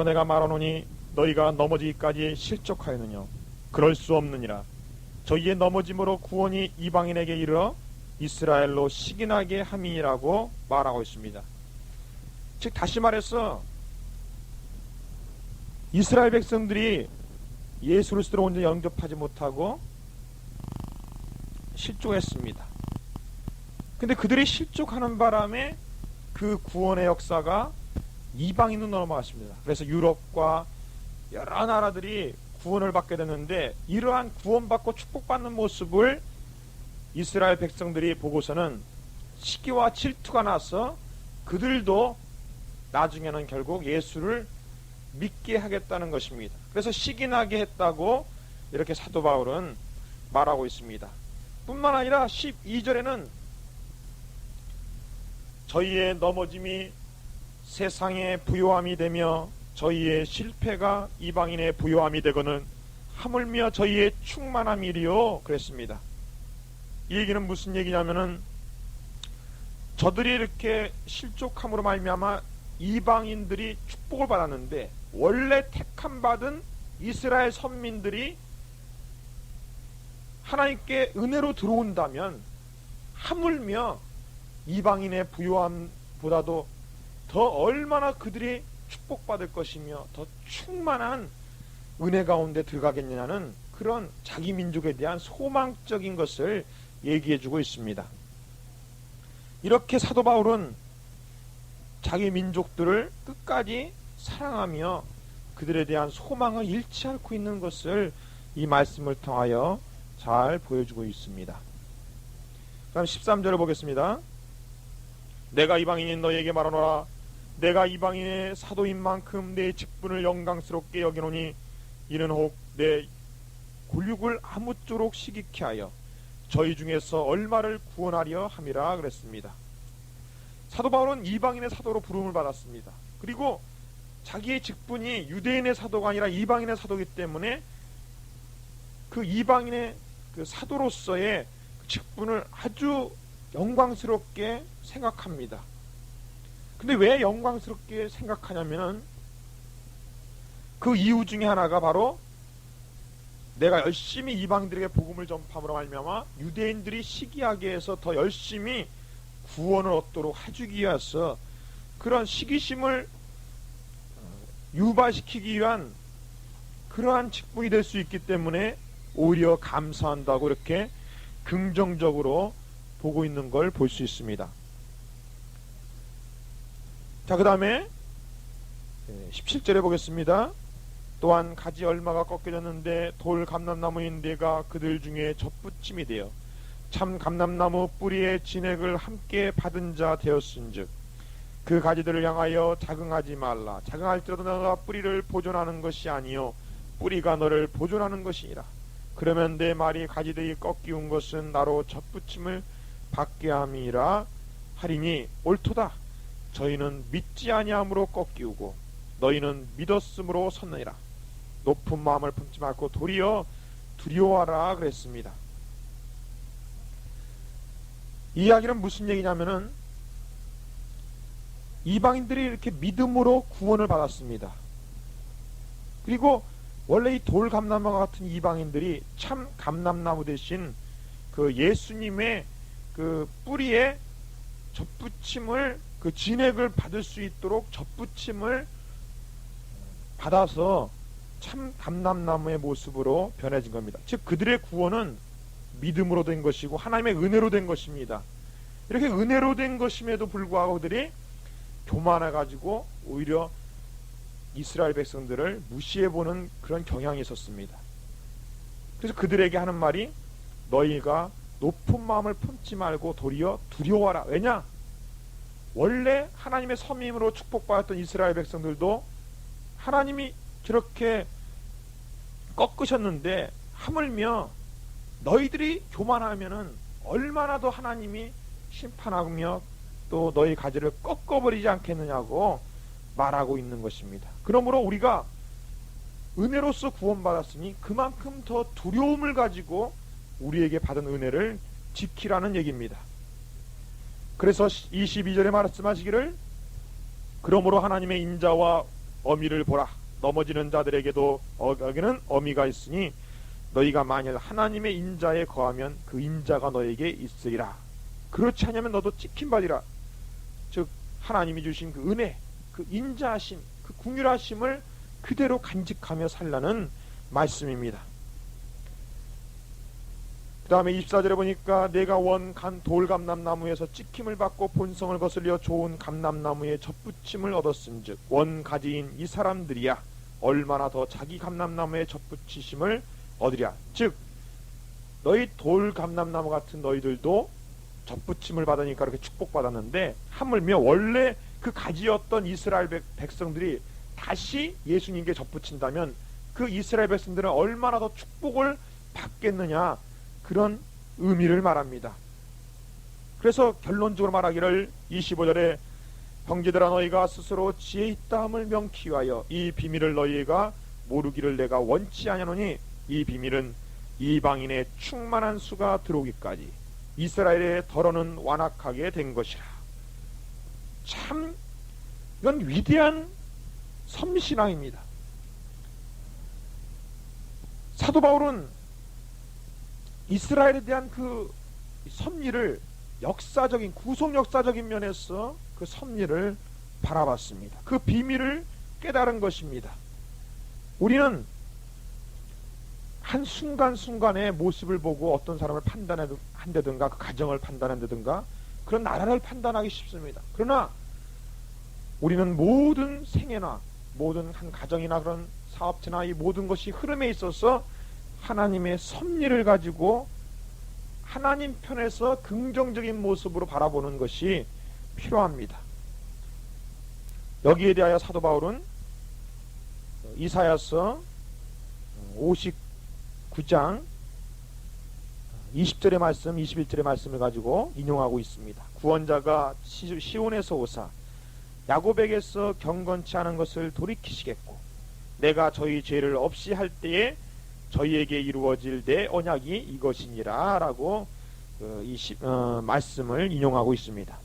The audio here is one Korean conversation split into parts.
그러므로 내가 말하노니 너희가 넘어지기까지 실족하였느냐. 그럴 수 없느니라. 저희의 넘어짐으로 구원이 이방인에게 이르러 이스라엘로 식인하게 함이라고 말하고 있습니다. 즉 다시 말해서 이스라엘 백성들이 예수 그리스도를 온전히 영접하지 못하고 실족했습니다. 근데 그들이 실족하는 바람에 그 구원의 역사가 이방인으로 넘어갔습니다. 그래서 유럽과 여러 나라들이 구원을 받게 됐는데, 이러한 구원받고 축복받는 모습을 이스라엘 백성들이 보고서는 시기와 질투가 나서 그들도 나중에는 결국 예수를 믿게 하겠다는 것입니다. 그래서 시기나게 했다고 이렇게 사도 바울은 말하고 있습니다. 뿐만 아니라 12절에는 저희의 넘어짐이 세상의 부요함이 되며 저희의 실패가 이방인의 부요함이 되거늘 하물며 저희의 충만함이리요 그랬습니다. 이 얘기는 무슨 얘기냐면은 저들이 이렇게 실족함으로 말미암아 이방인들이 축복을 받았는데, 원래 택함 받은 이스라엘 선민들이 하나님께 은혜로 들어온다면 하물며 이방인의 부요함보다도 더 얼마나 그들이 축복받을 것이며 더 충만한 은혜 가운데 들어가겠느냐는 그런 자기 민족에 대한 소망적인 것을 얘기해주고 있습니다. 이렇게 사도 바울은 자기 민족들을 끝까지 사랑하며 그들에 대한 소망을 잃지 않고 있는 것을 이 말씀을 통하여 잘 보여주고 있습니다. 그럼 13절을 보겠습니다. 내가 이방인인 너에게 말하노라. 내가 이방인의 사도인 만큼 내 직분을 영광스럽게 여기노니 이는 혹 내 굴육을 아무쪼록 시기케 하여 저희 중에서 얼마를 구원하려 함이라 그랬습니다. 사도 바울은 이방인의 사도로 부름을 받았습니다. 그리고 자기의 직분이 유대인의 사도가 아니라 이방인의 사도이기 때문에 그 이방인의 그 사도로서의 그 직분을 아주 영광스럽게 생각합니다. 근데 왜 영광스럽게 생각하냐면은 그 이유 중에 하나가 바로 내가 열심히 이방인들에게 복음을 전파함으로 말미암아 유대인들이 시기하게 해서 더 열심히 구원을 얻도록 해주기 위해서 그런 시기심을 유발시키기 위한 그러한 직분이 될 수 있기 때문에 오히려 감사한다고 이렇게 긍정적으로 보고 있는 걸 볼 수 있습니다. 자, 그 다음에 17절에 보겠습니다. 또한 가지 얼마가 꺾여졌는데 돌 감람나무인데가 그들 중에 젖붙임이 되어 참 감람나무 뿌리의 진액을 함께 받은 자 되었은즉 그 가지들을 향하여 자긍하지 말라. 자긍할지라도 너가 뿌리를 보존하는 것이 아니요 뿌리가 너를 보존하는 것이니라. 그러면 내 말이 가지들이 꺾이운 것은 나로 젖붙임을 받게 함이라 하리니 옳도다. 저희는 믿지 아니함으로 꺾이우고 너희는 믿었으므로 섰느니라. 높은 마음을 품지 말고 도리어 두려워하라 그랬습니다. 이 이야기는 무슨 얘기냐면은 이방인들이 이렇게 믿음으로 구원을 받았습니다. 그리고 원래 이 돌 감람나무 같은 이방인들이 참 감람나무 대신 그 예수님의 그 뿌리에 젖붙임을 그 진액을 받을 수 있도록 젖붙임을 받아서 참 감람나무의 모습으로 변해진 겁니다. 즉 그들의 구원은 믿음으로 된 것이고 하나님의 은혜로 된 것입니다. 이렇게 은혜로 된 것임에도 불구하고 그들이 교만해가지고 오히려 이스라엘 백성들을 무시해보는 그런 경향이 있었습니다. 그래서 그들에게 하는 말이 너희가 높은 마음을 품지 말고 도리어 두려워하라. 왜냐? 원래 하나님의 섬임으로 축복받았던 이스라엘 백성들도 하나님이 저렇게 꺾으셨는데 하물며 너희들이 교만하면은 얼마나 더 하나님이 심판하며 또 너희 가지를 꺾어버리지 않겠느냐고 말하고 있는 것입니다. 그러므로 우리가 은혜로서 구원받았으니 그만큼 더 두려움을 가지고 우리에게 받은 은혜를 지키라는 얘기입니다. 그래서 22절에 말씀하시기를 그러므로 하나님의 인자와 어미를 보라. 넘어지는 자들에게도 여기는 어미가 있으니 너희가 만일 하나님의 인자에 거하면 그 인자가 너에게 있으리라. 그렇지 않으면 너도 찍힌바리라. 즉 하나님이 주신 그 은혜, 그 인자하심, 그 긍휼하심을 그대로 간직하며 살라는 말씀입니다. 그 다음에 24절에 보니까 내가 원 간 돌감람나무에서 찍힘을 받고 본성을 거슬려 좋은 감람나무에 젖붙임을 얻었은즉 원 가지인 이 사람들이야 얼마나 더 자기 감람나무에 젖붙이심을 얻으랴. 즉 너희 돌감람나무 같은 너희들도 젖붙임을 받으니까 그렇게 축복받았는데 하물며 원래 그 가지였던 이스라엘 백성들이 다시 예수님께 젖붙인다면 그 이스라엘 백성들은 얼마나 더 축복을 받겠느냐, 그런 의미를 말합니다. 그래서 결론적으로 말하기를 25절에 형제들아 너희가 스스로 지혜 있다함을 명키 하여 이 비밀을 너희가 모르기를 내가 원치 아니하노니 이 비밀은 이방인의 충만한 수가 들어오기까지 이스라엘의 더러는 완악하게 된 것이라. 참 이건 위대한 섬신앙입니다. 사도 바울은 이스라엘에 대한 그 섭리를 역사적인 구속 역사적인 면에서 그 섭리를 바라봤습니다. 그 비밀을 깨달은 것입니다. 우리는 한 순간순간의 모습을 보고 어떤 사람을 판단한다든가 그 가정을 판단한다든가 그런 나라를 판단하기 쉽습니다. 그러나 우리는 모든 생애나 모든 한 가정이나 그런 사업체나 이 모든 것이 흐름에 있어서 하나님의 섭리를 가지고 하나님 편에서 긍정적인 모습으로 바라보는 것이 필요합니다. 여기에 대하여 사도 바울은 이사야서 59장 20절의 말씀, 21절의 말씀을 가지고 인용하고 있습니다. 구원자가 시온에서 오사 야곱에게서 경건치 않은 것을 돌이키시겠고 내가 저희 죄를 없이 할 때에 저희에게 이루어질 내 언약이 이것이니라 라고 말씀을 인용하고 있습니다.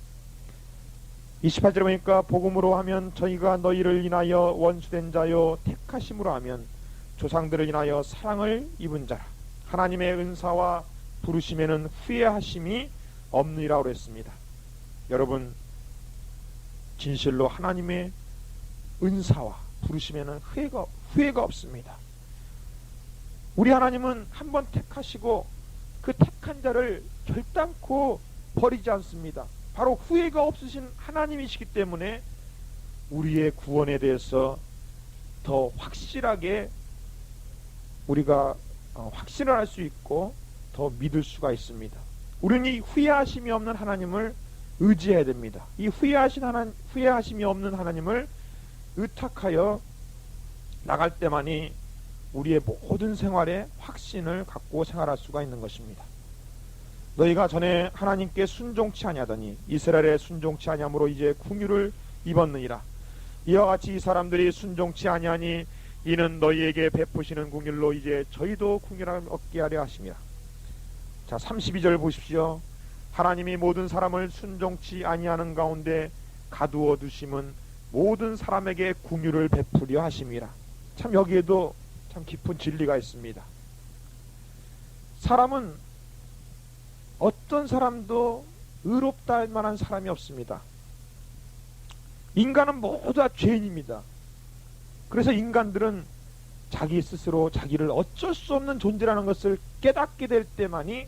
28절에 보니까 복음으로 하면 저희가 너희를 인하여 원수된 자요 택하심으로 하면 조상들을 인하여 사랑을 입은 자라. 하나님의 은사와 부르심에는 후회하심이 없느니라 그랬습니다. 여러분 진실로 하나님의 은사와 부르심에는 후회가 없습니다. 우리 하나님은 한번 택하시고 그 택한 자를 결단코 버리지 않습니다. 바로 후회가 없으신 하나님이시기 때문에 우리의 구원에 대해서 더 확실하게 우리가 확신을 할 수 있고 더 믿을 수가 있습니다. 우리는 이 후회하심이 없는 하나님을 의지해야 됩니다. 이 후회하심이 없는 하나님을 의탁하여 나갈 때만이 우리의 모든 생활에 확신을 갖고 생활할 수가 있는 것입니다. 너희가 전에 하나님께 순종치 아니하더니 이스라엘에 순종치 아니함으로 이제 긍휼을 입었느니라. 이와 같이 이 사람들이 순종치 아니하니 이는 너희에게 베푸시는 긍휼로 이제 저희도 긍휼함을 얻게 하려 하심이라. 자 32절 보십시오. 하나님이 모든 사람을 순종치 아니하는 가운데 가두어 두심은 모든 사람에게 긍휼을 베푸려 하심이라. 참 여기에도 참 깊은 진리가 있습니다. 사람은 어떤 사람도 의롭다 할 만한 사람이 없습니다. 인간은 모두 다 죄인입니다. 그래서 인간들은 자기 스스로 자기를 어쩔 수 없는 존재라는 것을 깨닫게 될 때만이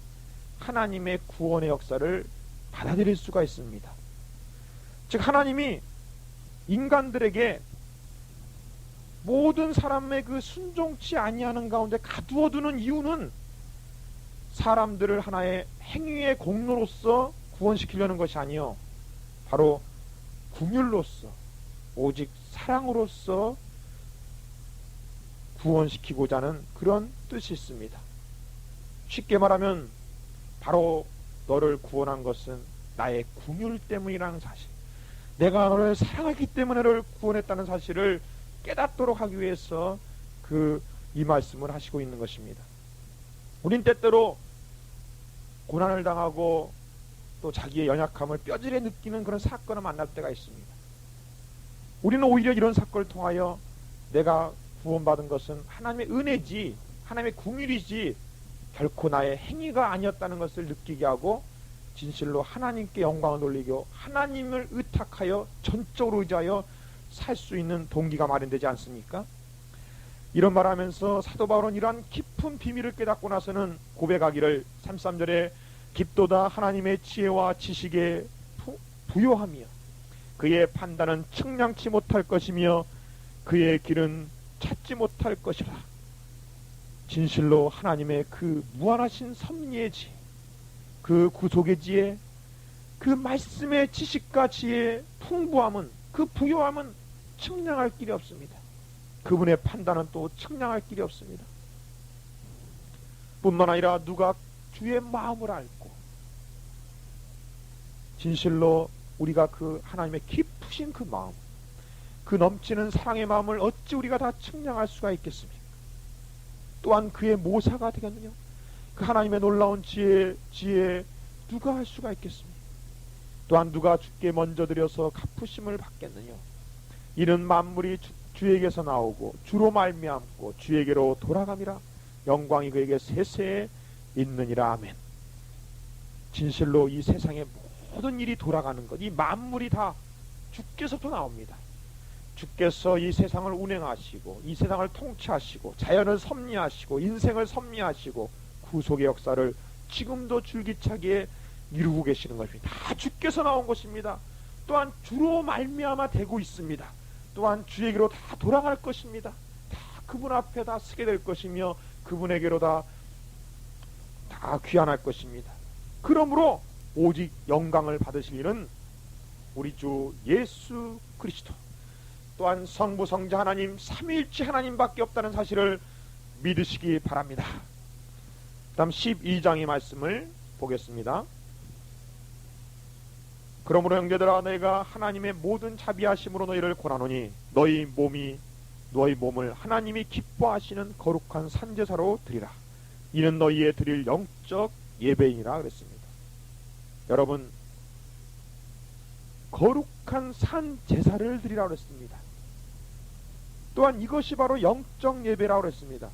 하나님의 구원의 역사를 받아들일 수가 있습니다. 즉 하나님이 인간들에게 모든 사람의 그 순종치 아니하는 가운데 가두어두는 이유는 사람들을 하나의 행위의 공로로서 구원시키려는 것이 아니요 바로 긍휼로서 오직 사랑으로서 구원시키고자 하는 그런 뜻이 있습니다. 쉽게 말하면 바로 너를 구원한 것은 나의 긍휼 때문이라는 사실, 내가 너를 사랑했기 때문에 너를 구원했다는 사실을 깨닫도록 하기 위해서 이 말씀을 하시고 있는 것입니다. 우린 때때로 고난을 당하고 또 자기의 연약함을 뼈저리게 느끼는 그런 사건을 만날 때가 있습니다. 우리는 오히려 이런 사건을 통하여 내가 구원받은 것은 하나님의 은혜지, 하나님의 긍휼이지 결코 나의 행위가 아니었다는 것을 느끼게 하고 진실로 하나님께 영광을 돌리고 하나님을 의탁하여 전적으로 의지하여 살 수 있는 동기가 마련되지 않습니까? 이런 말하면서 사도 바울은 이러한 깊은 비밀을 깨닫고 나서는 고백하기를 33절에 깊도다 하나님의 지혜와 지식에 부요하며 그의 판단은 측량치 못할 것이며 그의 길은 찾지 못할 것이라. 진실로 하나님의 그 무한하신 섭리의 지혜, 그 구속의 지혜, 그 말씀의 지식과 지혜의 풍부함은, 그 부요함은 측량할 길이 없습니다. 그분의 판단은 또 측량할 길이 없습니다. 뿐만 아니라 누가 주의 마음을 알고 진실로 우리가 그 하나님의 깊으신 그 마음, 그 넘치는 사랑의 마음을 어찌 우리가 다 측량할 수가 있겠습니까? 또한 그의 모사가 되겠느냐? 그 하나님의 놀라운 지혜 누가 할 수가 있겠습니까? 또한 누가 주께 먼저 드려서 갚으심을 받겠느냐? 이는 만물이 주에게서 나오고 주로 말미암고 주에게로 돌아감이라. 영광이 그에게 세세에 있느니라. 아멘. 진실로 이 세상의 모든 일이 돌아가는 것, 이 만물이 다 주께서부터 나옵니다. 주께서 이 세상을 운행하시고 이 세상을 통치하시고 자연을 섭리하시고 인생을 섭리하시고 구속의 역사를 지금도 줄기차게 이루고 계시는 것입니다. 다 주께서 나온 것입니다. 또한 주로 말미암아 되고 있습니다. 또한 주에게로 다 돌아갈 것입니다. 다 그분 앞에 다 서게 될 것이며 그분에게로 다 귀환할 것입니다. 그러므로 오직 영광을 받으실 일은 우리 주 예수 그리스도, 또한 성부 성자 하나님 삼위일체 하나님밖에 없다는 사실을 믿으시기 바랍니다. 다음 12장의 말씀을 보겠습니다. 그러므로 형제들아 내가 하나님의 모든 자비하심으로 너희를 권하노니 너희 몸을 하나님이 기뻐하시는 거룩한 산제사로 드리라. 이는 너희의 드릴 영적 예배이니라 그랬습니다. 여러분, 거룩한 산제사를 드리라 그랬습니다. 또한 이것이 바로 영적 예배라고 그랬습니다.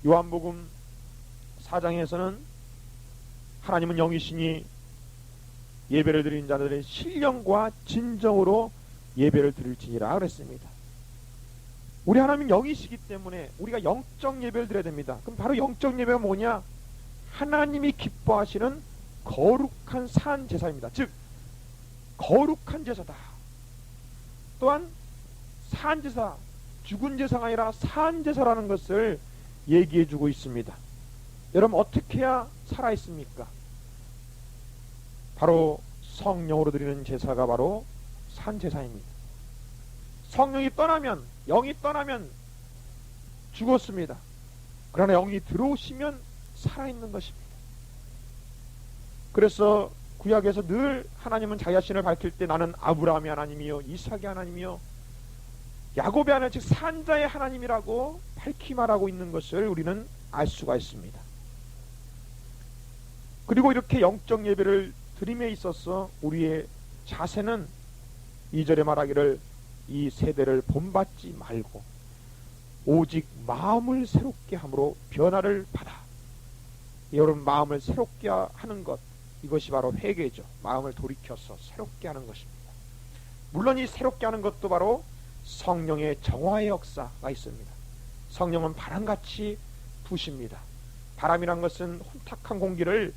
요한복음 4장에서는 하나님은 영이시니 예배를 드리는 자들의 신령과 진정으로 예배를 드릴지니라 그랬습니다. 우리 하나님은 영이시기 때문에 우리가 영적 예배를 드려야 됩니다. 그럼 바로 영적 예배가 뭐냐? 하나님이 기뻐하시는 거룩한 산 제사입니다. 즉 거룩한 제사다. 또한 산 제사, 죽은 제사가 아니라 산 제사라는 것을 얘기해 주고 있습니다. 여러분, 어떻게 해야 살아있습니까? 바로 성령으로 드리는 제사가 바로 산 제사입니다. 성령이 떠나면, 영이 떠나면 죽었습니다. 그러나 영이 들어오시면 살아있는 것입니다. 그래서 구약에서 늘 하나님은 자기 자신을 밝힐 때 나는 아브라함의 하나님이요 이삭의 하나님이요 야곱의 하나님, 즉 산자의 하나님이라고 밝히 말하고 있는 것을 우리는 알 수가 있습니다. 그리고 이렇게 영적 예배를 드림에 있어서 우리의 자세는 2절에 말하기를 이 세대를 본받지 말고 오직 마음을 새롭게 함으로 변화를 받아. 여러분, 마음을 새롭게 하는 것, 이것이 바로 회개죠. 마음을 돌이켜서 새롭게 하는 것입니다. 물론 이 새롭게 하는 것도 바로 성령의 정화의 역사가 있습니다. 성령은 바람같이 부십니다. 바람이란 것은 혼탁한 공기를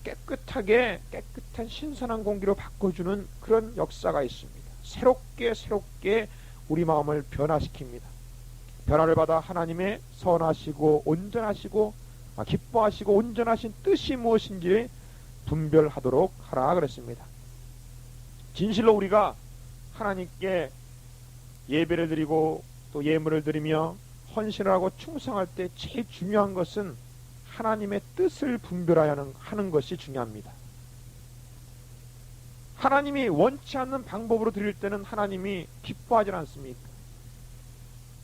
깨끗한 신선한 공기로 바꿔주는 그런 역사가 있습니다. 새롭게 우리 마음을 변화시킵니다. 변화를 받아 하나님의 선하시고 온전하시고 기뻐하시고 온전하신 뜻이 무엇인지 분별하도록 하라 그랬습니다. 진실로 우리가 하나님께 예배를 드리고 또 예물을 드리며 헌신을 하고 충성할 때 제일 중요한 것은 하나님의 뜻을 분별하여 하는 것이 중요합니다. 하나님이 원치 않는 방법으로 드릴 때는 하나님이 기뻐하지 않습니까?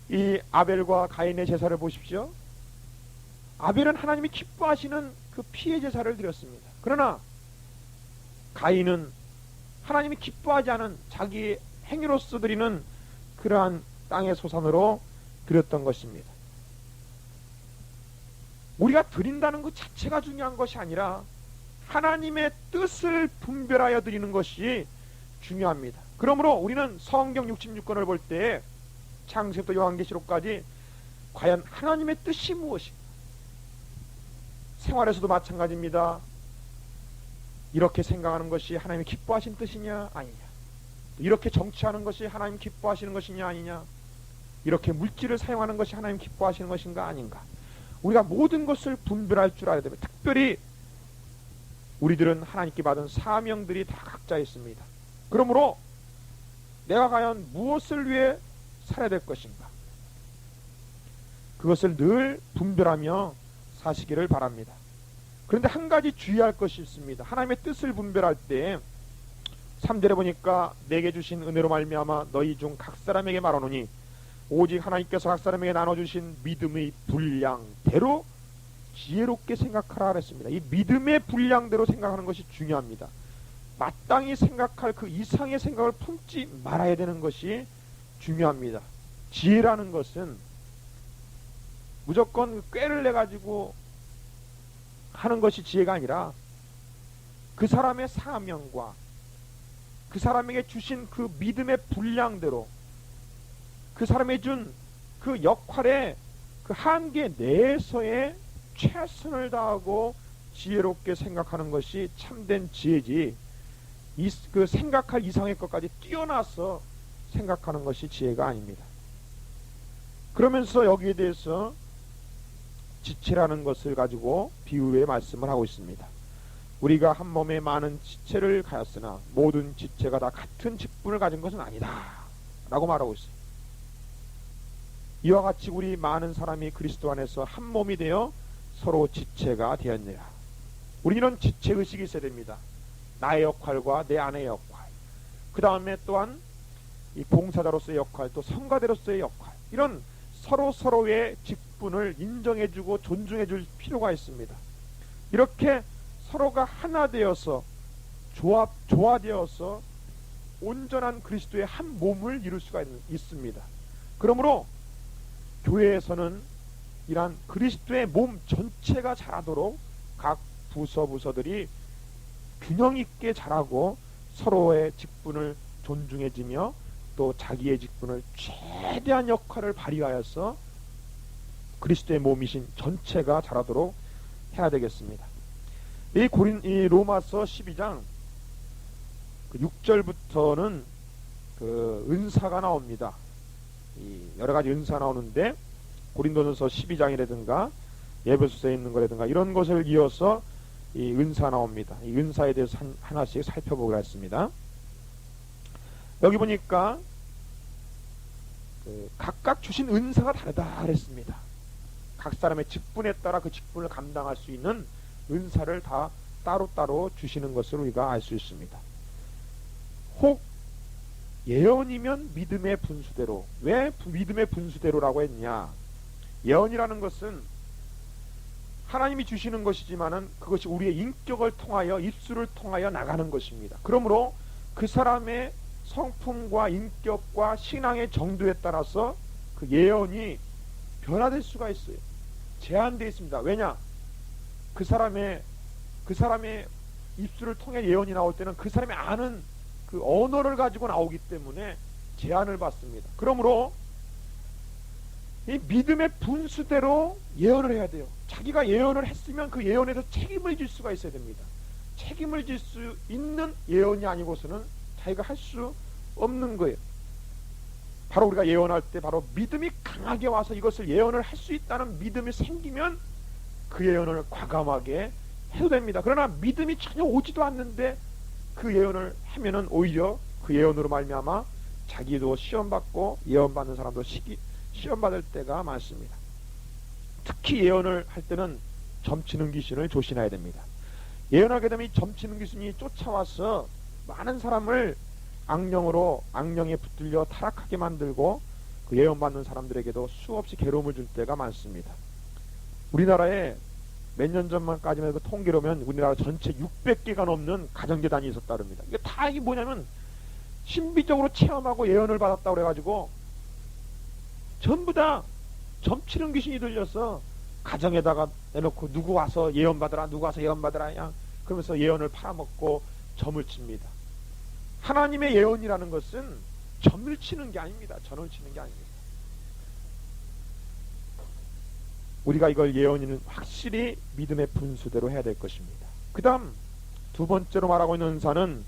이 아벨과 가인의 제사를 보십시오. 아벨은 하나님이 기뻐하시는 그 피의 제사를 드렸습니다. 그러나 가인은 하나님이 기뻐하지 않은 자기 행위로서 드리는 그러한 땅의 소산으로 드렸던 것입니다. 우리가 드린다는 것 자체가 중요한 것이 아니라 하나님의 뜻을 분별하여 드리는 것이 중요합니다. 그러므로 우리는 성경 66권을 볼 때 창세부터 요한계시록까지 과연 하나님의 뜻이 무엇인가? 생활에서도 마찬가지입니다. 이렇게 생각하는 것이 하나님이 기뻐하신 뜻이냐 아니냐, 이렇게 정치하는 것이 하나님 기뻐하시는 것이냐 아니냐, 이렇게 물질을 사용하는 것이 하나님 기뻐하시는 것인가 아닌가, 우리가 모든 것을 분별할 줄 알아야 됩니다. 특별히 우리들은 하나님께 받은 사명들이 다 각자 있습니다. 그러므로 내가 과연 무엇을 위해 살아야 될 것인가, 그것을 늘 분별하며 사시기를 바랍니다. 그런데 한 가지 주의할 것이 있습니다. 하나님의 뜻을 분별할 때 3절에 보니까 내게 주신 은혜로 말미암아 너희 중 각 사람에게 말하노니 오직 하나님께서 각 사람에게 나눠주신 믿음의 분량대로 지혜롭게 생각하라 그랬습니다. 이 믿음의 분량대로 생각하는 것이 중요합니다. 마땅히 생각할 그 이상의 생각을 품지 말아야 되는 것이 중요합니다. 지혜라는 것은 무조건 꾀를 내가지고 하는 것이 지혜가 아니라 그 사람의 사명과 그 사람에게 주신 그 믿음의 분량대로 그 사람이 준 그 역할의 그 한계 내에서의 최선을 다하고 지혜롭게 생각하는 것이 참된 지혜지, 그 생각할 이상의 것까지 뛰어나서 생각하는 것이 지혜가 아닙니다. 그러면서 여기에 대해서 지체라는 것을 가지고 비유의 말씀을 하고 있습니다. 우리가 한 몸에 많은 지체를 가졌으나 모든 지체가 다 같은 직분을 가진 것은 아니다 라고 말하고 있습니다. 이와 같이 우리 많은 사람이 그리스도 안에서 한 몸이 되어 서로 지체가 되었느라. 우리는 지체의식이 있어야 됩니다. 나의 역할과 내 아내의 역할, 그 다음에 또한 이 봉사자로서의 역할, 또 성가대로서의 역할, 이런 서로의 직분을 인정해주고 존중해줄 필요가 있습니다. 이렇게 서로가 하나 되어서 조화되어서 온전한 그리스도의 한 몸을 이룰 수가 있습니다. 그러므로 교회에서는 이러한 그리스도의 몸 전체가 자라도록 각 부서들이 균형 있게 자라고 서로의 직분을 존중해주며 또 자기의 직분을 최대한 역할을 발휘하여서 그리스도의 몸이신 전체가 자라도록 해야 되겠습니다. 이 로마서 12장 6절부터는 그 은사가 나옵니다. 여러 가지 은사 나오는데 고린도전서 12장이라든가 에베소서에 있는 거라든가 이런 것을 이어서 이 은사 나옵니다. 이 은사에 대해서 하나씩 살펴보기로 했습니다. 여기 보니까 각각 주신 은사가 다르다 그랬습니다. 각 사람의 직분에 따라 그 직분을 감당할 수 있는 은사를 다 따로따로 주시는 것을 우리가 알 수 있습니다. 혹 예언이면 믿음의 분수대로. 왜 믿음의 분수대로라고 했냐? 예언이라는 것은 하나님이 주시는 것이지만은 그것이 우리의 인격을 통하여, 입술을 통하여 나가는 것입니다. 그러므로 그 사람의 성품과 인격과 신앙의 정도에 따라서 그 예언이 변화될 수가 있어요. 제한되어 있습니다. 왜냐? 그 사람의 입술을 통해 예언이 나올 때는 그 사람이 아는 그 언어를 가지고 나오기 때문에 제한을 받습니다. 그러므로 이 믿음의 분수대로 예언을 해야 돼요. 자기가 예언을 했으면 그 예언에서 책임을 질 수가 있어야 됩니다. 책임을 질 수 있는 예언이 아니고서는 자기가 할 수 없는 거예요. 바로 우리가 예언할 때 바로 믿음이 강하게 와서 이것을 예언을 할 수 있다는 믿음이 생기면 그 예언을 과감하게 해도 됩니다. 그러나 믿음이 전혀 오지도 않는데 그 예언을 하면은 오히려 그 예언으로 말미암아 자기도 시험받고 예언받는 사람도 시험받을 때가 많습니다. 특히 예언을 할 때는 점치는 귀신을 조심해야 됩니다. 예언하게 되면 이 점치는 귀신이 쫓아와서 많은 사람을 악령에 붙들려 타락하게 만들고 그 예언받는 사람들에게도 수없이 괴로움을 줄 때가 많습니다. 우리나라에 몇 년 전만까지만 그 통계로면 우리나라 전체 600개가 넘는 가정재단이 있었다 그럽니다. 이게 다 이게 뭐냐면 신비적으로 체험하고 예언을 받았다고 그래가지고 전부 다 점치는 귀신이 들려서 가정에다가 내놓고 누구 와서 예언 받으라, 누구 와서 예언 받으라, 야 그러면서 예언을 팔아먹고 점을 칩니다. 하나님의 예언이라는 것은 점을 치는 게 아닙니다. 전을 치는 게 아닙니다. 우리가 이걸 예언이는 확실히 믿음의 분수대로 해야 될 것입니다. 그 다음 두 번째로 말하고 있는 은사는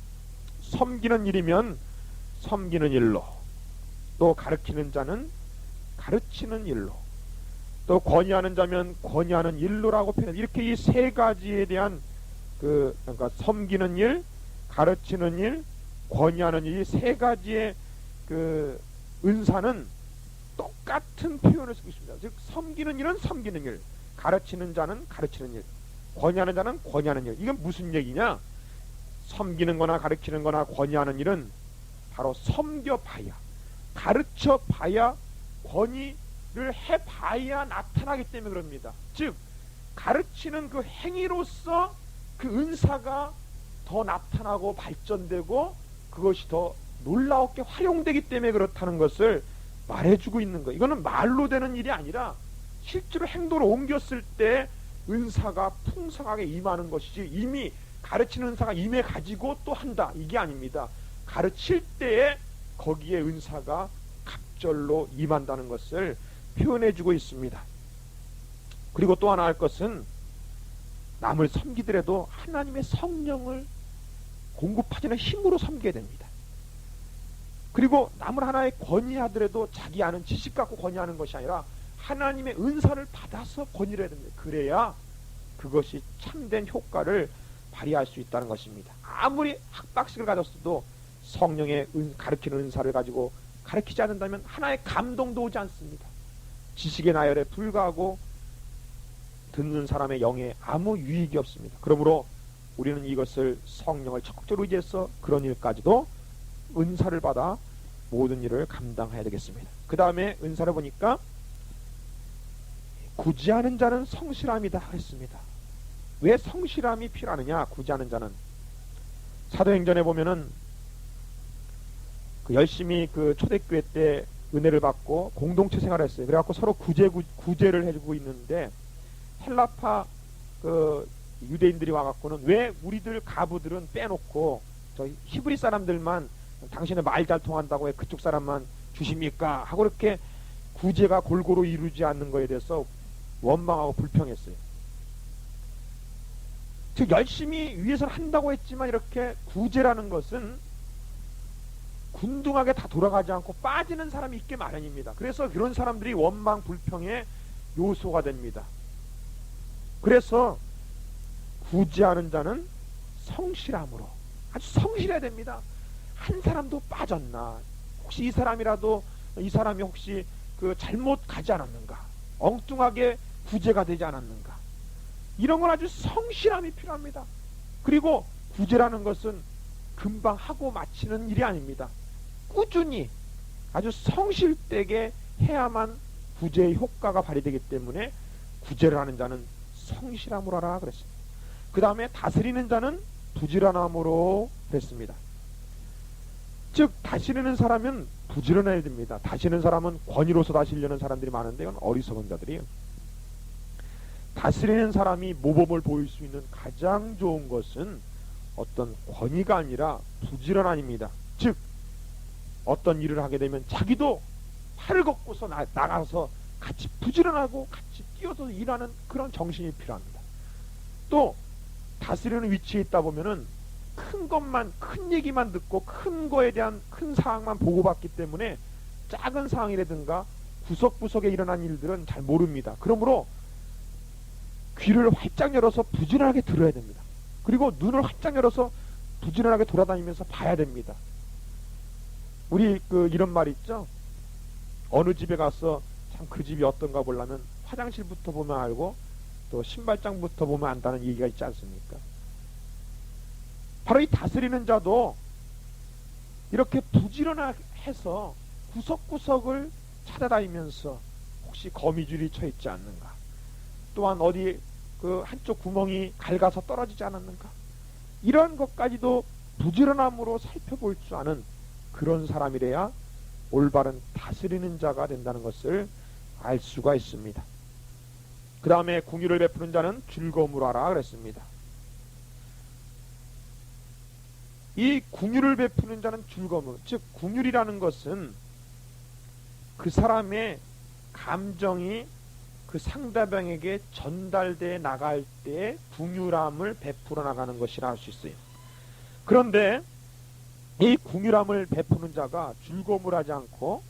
섬기는 일이면 섬기는 일로, 또 가르치는 자는 가르치는 일로, 또 권위하는 자면 권위하는 일로라고 표현합니다. 이렇게 이 세 가지에 대한 그러니까 섬기는 일, 가르치는 일, 권위하는 일, 이 세 가지의 그 은사는 똑같은 표현을 쓰고 있습니다. 즉 섬기는 일은 섬기는 일, 가르치는 자는 가르치는 일, 권위하는 자는 권위하는 일. 이건 무슨 얘기냐? 섬기는 거나 가르치는 거나 권위하는 일은 바로 섬겨봐야, 가르쳐봐야, 권위를 해봐야 나타나기 때문에 그럽니다. 즉 가르치는 그 행위로서 그 은사가 더 나타나고 발전되고 그것이 더 놀라웠게 활용되기 때문에 그렇다는 것을 말해주고 있는 거예요. 이거는 말로 되는 일이 아니라 실제로 행동으로 옮겼을 때 은사가 풍성하게 임하는 것이지, 이미 가르치는 은사가 임해 가지고 또 한다, 이게 아닙니다. 가르칠 때에 거기에 은사가 갑절로 임한다는 것을 표현해주고 있습니다. 그리고 또 하나 할 것은 남을 섬기더라도 하나님의 성령을 공급하시는 힘으로 섬겨야 됩니다. 그리고 남을 하나에 권위하더라도 자기 아는 지식 갖고 권위하는 것이 아니라 하나님의 은사를 받아서 권위를 해야 됩니다. 그래야 그것이 참된 효과를 발휘할 수 있다는 것입니다. 아무리 학박식을 가졌어도 성령의 가르치는 은사를 가지고 가르치지 않는다면 하나의 감동도 오지 않습니다. 지식의 나열에 불과하고 듣는 사람의 영에 아무 유익이 없습니다. 그러므로 우리는 이것을 성령을 적극적으로 의지해서 그런 일까지도 은사를 받아 모든 일을 감당해야 되겠습니다. 그 다음에 은사를 보니까 구제하는 자는 성실함이다 했습니다. 왜 성실함이 필요하느냐? 구제하는 자는 사도행전에 보면은 열심히 그 초대교회 때 은혜를 받고 공동체 생활을 했어요. 그래갖고 서로 구제를 해주고 있는데 헬라파 그 유대인들이 와갖고는 왜 우리들 가부들은 빼놓고 저 히브리 사람들만 당신의 말 잘 통한다고 왜 그쪽 사람만 주십니까? 하고 이렇게 구제가 골고루 이루지 않는 거에 대해서 원망하고 불평했어요. 즉 열심히 위해서 한다고 했지만 이렇게 구제라는 것은 균등하게 다 돌아가지 않고 빠지는 사람이 있게 마련입니다. 그래서 그런 사람들이 원망 불평의 요소가 됩니다. 그래서 구제하는 자는 성실함으로, 아주 성실해야 됩니다. 한 사람도 빠졌나, 혹시 이 사람이 혹시 그 잘못 가지 않았는가, 엉뚱하게 구제가 되지 않았는가, 이런 건 아주 성실함이 필요합니다. 그리고 구제라는 것은 금방 하고 마치는 일이 아닙니다. 꾸준히 아주 성실되게 해야만 구제의 효과가 발휘되기 때문에 구제를 하는 자는 성실함으로 하라 그랬습니다. 그 다음에 다스리는 자는 부지런함으로 그랬습니다. 즉 다스리는 사람은 부지런해야 됩니다. 다스리는 사람은 권위로서 다스리려는 사람들이 많은데 이건 어리석은 자들이에요. 다스리는 사람이 모범을 보일 수 있는 가장 좋은 것은 어떤 권위가 아니라 부지런함입니다. 즉 어떤 일을 하게 되면 자기도 팔을 걷고서 나가서 같이 부지런하고 같이 뛰어서 일하는 그런 정신이 필요합니다. 또 다스리는 위치에 있다 보면은 큰 얘기만 듣고 큰 거에 대한 큰 사항만 보고받기 때문에 작은 사항이라든가 구석구석에 일어난 일들은 잘 모릅니다. 그러므로 귀를 활짝 열어서 부지런하게 들어야 됩니다. 그리고 눈을 활짝 열어서 부지런하게 돌아다니면서 봐야 됩니다. 우리 이런 말 있죠? 어느 집에 가서 참 그 집이 어떤가 보려면 화장실부터 보면 알고 또 신발장부터 보면 안다는 얘기가 있지 않습니까? 바로 이 다스리는 자도 이렇게 부지런해서 구석구석을 찾아다니면서 혹시 거미줄이 쳐 있지 않는가, 또한 어디 그 한쪽 구멍이 갉아서 떨어지지 않았는가? 이런 것까지도 부지런함으로 살펴볼 줄 아는 그런 사람이래야 올바른 다스리는 자가 된다는 것을 알 수가 있습니다. 그 다음에 궁유를 베푸는 자는 즐거움을 하라 그랬습니다. 이 궁유를 베푸는 자는 즐거움, 즉 궁유이라는 것은 그 사람의 감정이 그 상대방에게 전달돼 나갈 때 궁유함을 베풀어 나가는 것이라 할 수 있어요. 그런데 이 궁유함을 베푸는 자가 즐거움을 하지 않고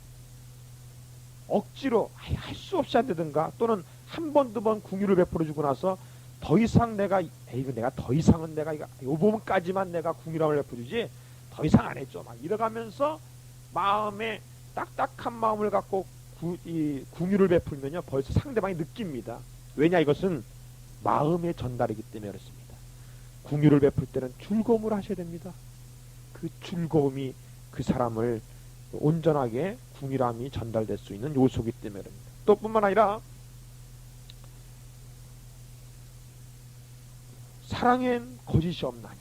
억지로 할 수 없이 한다든가 또는 한 번, 두 번 궁유를 베풀어 주고 나서 더 이상 내가 더 이상은 내가 요 부분까지만 내가 궁유함을 베풀어 주지 더 이상 안 해줘 막 이러가면서 마음에 딱딱한 마음을 갖고 이 궁유를 베풀면요 벌써 상대방이 느낍니다. 왜냐, 이것은 마음의 전달이기 때문에 그렇습니다. 궁유를 베풀 때는 즐거움을 하셔야 됩니다. 그 즐거움이 그 사람을 온전하게 궁유함이 전달될 수 있는 요소이기 때문에 그럽니다. 또 뿐만 아니라 사랑엔 거짓이 없나니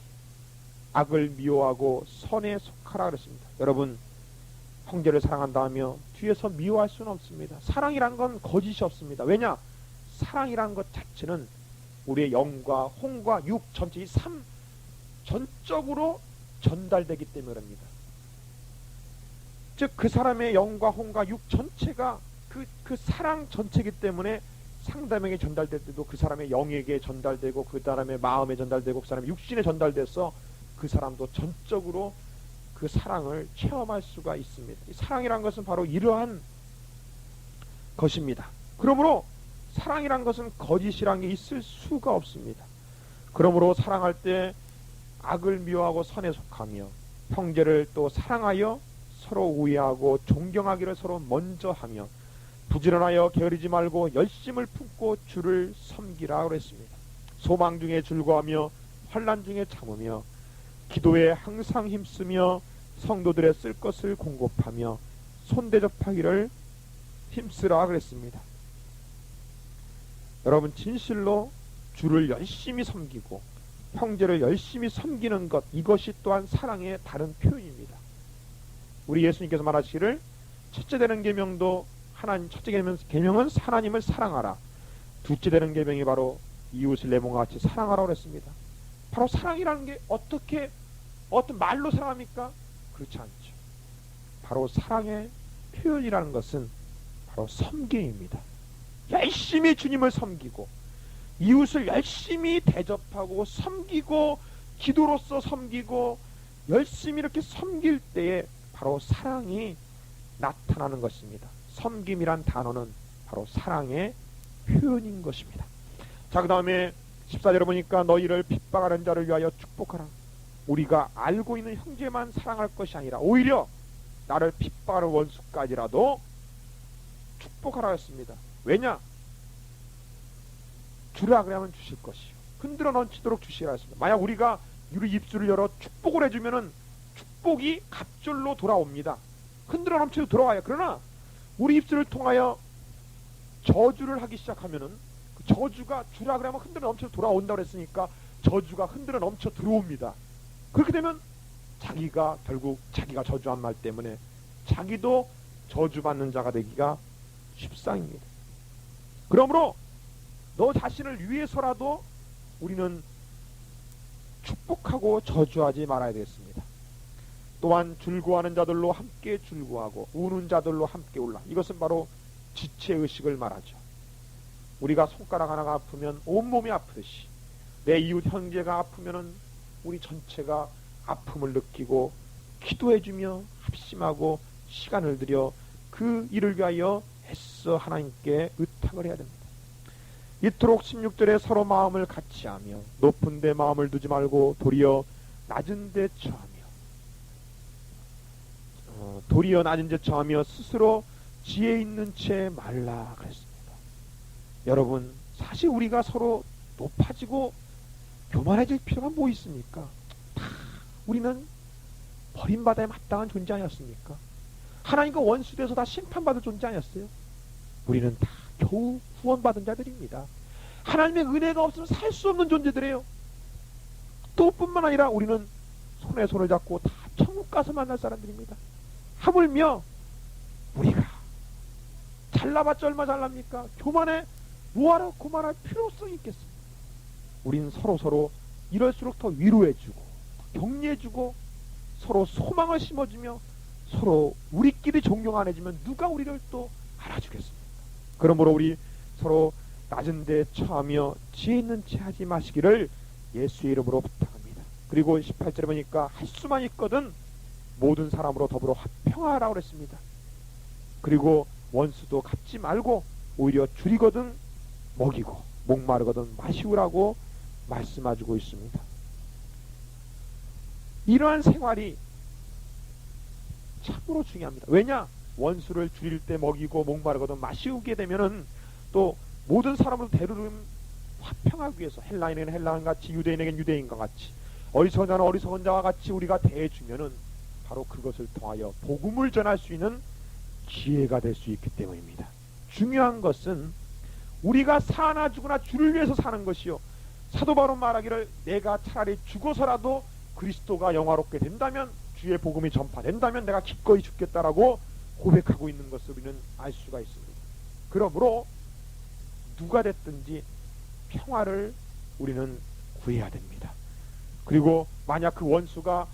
악을 미워하고 선에 속하라 그랬습니다. 여러분, 형제를 사랑한다 하며 뒤에서 미워할 수는 없습니다. 사랑이란 건 거짓이 없습니다. 왜냐? 사랑이란 것 자체는 우리의 영과 홍과 육 전체 이 삼 전적으로 전달되기 때문에 그럽니다. 즉 그 사람의 영과 홍과 육 전체가 그 사랑 전체이기 때문에 상대방에게 전달될 때도 그 사람의 영에게 전달되고 그 사람의 마음에 전달되고 그 사람의 육신에 전달돼서 그 사람도 전적으로 그 사랑을 체험할 수가 있습니다. 이 사랑이란 것은 바로 이러한 것입니다. 그러므로 사랑이란 것은 거짓이란 게 있을 수가 없습니다. 그러므로 사랑할 때 악을 미워하고 선에 속하며 형제를 또 사랑하여 서로 우애하고 존경하기를 서로 먼저 하며 부지런하여 게으르지 말고 열심을 품고 주를 섬기라 그랬습니다. 소망 중에 즐거워하며 환난 중에 참으며 기도에 항상 힘쓰며 성도들의 쓸 것을 공급하며 손대접하기를 힘쓰라 그랬습니다. 여러분, 진실로 주를 열심히 섬기고 형제를 열심히 섬기는 것, 이것이 또한 사랑의 다른 표현입니다. 우리 예수님께서 말하시기를 첫째 되는 계명도 첫째 계명은 하나님을 사랑하라. 둘째 되는 계명이 바로 이웃을 내 몸과 같이 사랑하라고 그랬습니다. 바로 사랑이라는 게 어떤 말로 사랑합니까? 그렇지 않죠. 바로 사랑의 표현이라는 것은 바로 섬김입니다. 열심히 주님을 섬기고 이웃을 열심히 대접하고 섬기고 기도로서 섬기고 열심히 이렇게 섬길 때에 바로 사랑이 나타나는 것입니다. 섬김이란 단어는 바로 사랑의 표현인 것입니다. 자, 그 다음에 14절에 보니까 너희를 핍박하는 자를 위하여 축복하라. 우리가 알고 있는 형제만 사랑할 것이 아니라 오히려 나를 핍박하는 원수까지라도 축복하라 했습니다. 왜냐? 주라 그러면 주실 것이요 흔들어 넘치도록 주시라 했습니다. 만약 우리가 우리 입술을 열어 축복을 해주면은 축복이 갑절로 돌아옵니다. 흔들어 넘치도록 돌아와요. 그러나 우리 입술을 통하여 저주를 하기 시작하면은 그 저주가 주라 그러면 흔들어 넘쳐 돌아온다고 했으니까 저주가 흔들어 넘쳐 들어옵니다. 그렇게 되면 결국 자기가 저주한 말 때문에 자기도 저주받는 자가 되기가 쉽상입니다. 그러므로 너 자신을 위해서라도 우리는 축복하고 저주하지 말아야 되겠습니다. 또한 즐거워하는 자들로 함께 즐거워하고 우는 자들로 함께 울라. 이것은 바로 지체의식을 말하죠. 우리가 손가락 하나가 아프면 온몸이 아프듯이 내 이웃 형제가 아프면은 우리 전체가 아픔을 느끼고 기도해주며 합심하고 시간을 들여 그 일을 위하여 애써 하나님께 의탁을 해야 됩니다. 이토록 16절에 서로 마음을 같이하며 높은 데 마음을 두지 말고 도리어 낮은 데 처하며 스스로 지혜 있는 채 말라 그랬습니다. 여러분, 사실 우리가 서로 높아지고 교만해질 필요가 뭐 있습니까? 다 우리는 버림받아야 마땅한 존재 아니었습니까? 하나님과 원수돼서 다 심판받을 존재 아니었어요? 우리는 다 겨우 구원받은 자들입니다. 하나님의 은혜가 없으면 살 수 없는 존재들이에요. 또 뿐만 아니라 우리는 손에 손을 잡고 다 천국 가서 만날 사람들입니다. 하물며 우리가 잘나봤자 얼마 잘납니까? 교만에 뭐하러 교만할 필요성이 있겠습니까? 우리는 서로 이럴수록 더 위로해주고 격려해주고 서로 소망을 심어주며 서로 우리끼리 존경 안 해주면 누가 우리를 또 알아주겠습니까? 그러므로 우리 서로 낮은 데 처하며 지혜 있는 채 하지 마시기를 예수의 이름으로 부탁합니다. 그리고 18절에 보니까 할 수만 있거든 모든 사람으로 더불어 화평하라고 그랬습니다. 그리고 원수도 갚지 말고 오히려 줄이거든 먹이고 목마르거든 마시우라고 말씀해주고 있습니다. 이러한 생활이 참으로 중요합니다. 왜냐? 원수를 줄일 때 먹이고 목마르거든 마시우게 되면은 또 모든 사람을 대루름 화평하기 위해서 헬라인에게는 헬라인같이 유대인에게는 유대인과 같이 어리석은 자는 어리석은 자와 같이 우리가 대해주면은 바로 그것을 통하여 복음을 전할 수 있는 기회가 될 수 있기 때문입니다. 중요한 것은 우리가 사나 죽으나 주를 위해서 사는 것이요, 사도 바로 말하기를 내가 차라리 죽어서라도 그리스도가 영화롭게 된다면, 주의 복음이 전파된다면 내가 기꺼이 죽겠다라고 고백하고 있는 것을 우리는 알 수가 있습니다. 그러므로 누가 됐든지 평화를 우리는 구해야 됩니다. 그리고 만약 그 원수가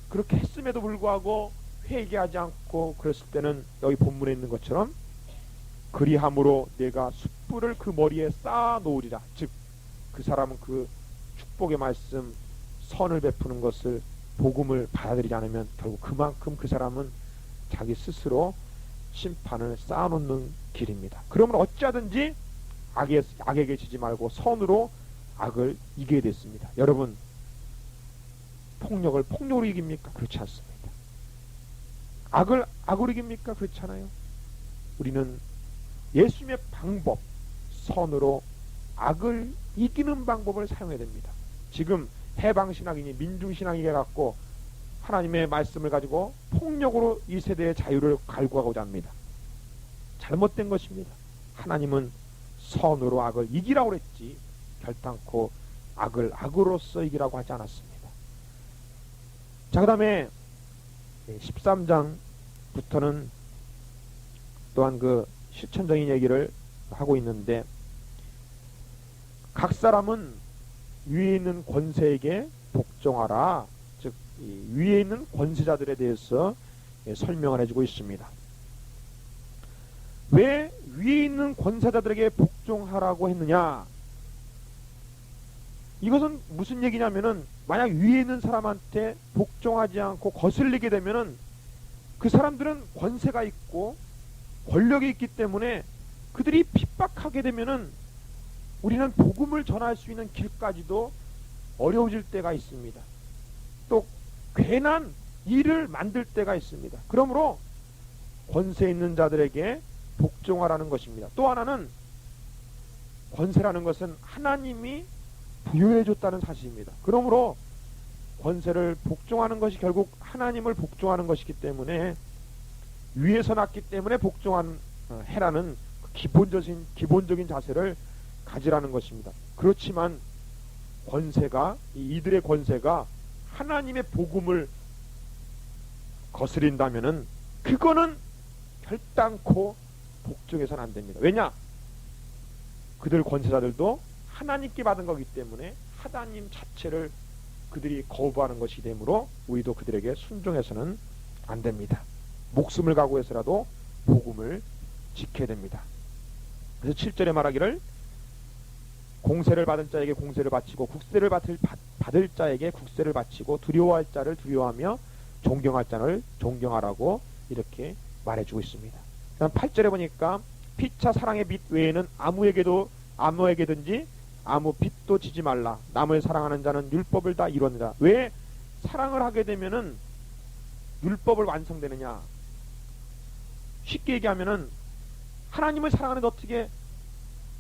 그렇게 했음에도 불구하고 회개하지 않고 그랬을 때는 여기 본문에 있는 것처럼 그리함으로 내가 숯불을 그 머리에 쌓아 놓으리라. 즉 그 사람은 그 축복의 말씀, 선을 베푸는 것을, 복음을 받아들이지 않으면 결국 그만큼 그 사람은 자기 스스로 심판을 쌓아놓는 길입니다. 그러면 어찌하든지 악에게 지지 말고 선으로 악을 이겨야 됐습니다. 여러분, 폭력을 폭력으로 이깁니까? 그렇지 않습니다. 악을 악으로 이깁니까? 그렇지 않아요. 우리는 예수님의 방법, 선으로 악을 이기는 방법을 사용해야 됩니다. 지금 해방신학이니 민중신학이 해갖고 하나님의 말씀을 가지고 폭력으로 이 세대의 자유를 갈구하고자 합니다. 잘못된 것입니다. 하나님은 선으로 악을 이기라고 그랬지 결단코 악을 악으로써 이기라고 하지 않았습니다. 자, 그 다음에 13장부터는 또한 그 실천적인 얘기를 하고 있는데, 각 사람은 위에 있는 권세에게 복종하라. 즉 위에 있는 권세자들에 대해서 설명을 해주고 있습니다. 왜 위에 있는 권세자들에게 복종하라고 했느냐? 이것은 무슨 얘기냐면은, 만약 위에 있는 사람한테 복종하지 않고 거슬리게 되면은 그 사람들은 권세가 있고 권력이 있기 때문에 그들이 핍박하게 되면은 우리는 복음을 전할 수 있는 길까지도 어려워질 때가 있습니다. 또 괜한 일을 만들 때가 있습니다. 그러므로 권세 있는 자들에게 복종하라는 것입니다. 또 하나는, 권세라는 것은 하나님이 부여해 줬다는 사실입니다. 그러므로 권세를 복종하는 것이 결국 하나님을 복종하는 것이기 때문에, 위에서 났기 때문에 해라는 기본적인 자세를 가지라는 것입니다. 그렇지만 권세가, 이들의 권세가 하나님의 복음을 거스린다면은 그거는 결단코 복종해서는 안 됩니다. 왜냐? 그들 권세자들도 하나님께 받은 거기 때문에 하나님 자체를 그들이 거부하는 것이 되므로 우리도 그들에게 순종해서는 안 됩니다. 목숨을 각오해서라도 복음을 지켜야 됩니다. 그래서 7절에 말하기를 공세를 받은 자에게 공세를 바치고 국세를 받을 자에게 국세를 바치고 두려워할 자를 두려워하며 존경할 자를 존경하라고 이렇게 말해주고 있습니다. 그다음 8절에 보니까 피차 사랑의 빚 외에는 아무에게든지 아무 빚도 지지 말라. 남을 사랑하는 자는 율법을 다 이뤘느니라. 왜 사랑을 하게 되면은 율법을 완성되느냐? 쉽게 얘기하면은, 하나님을 사랑하는데 어떻게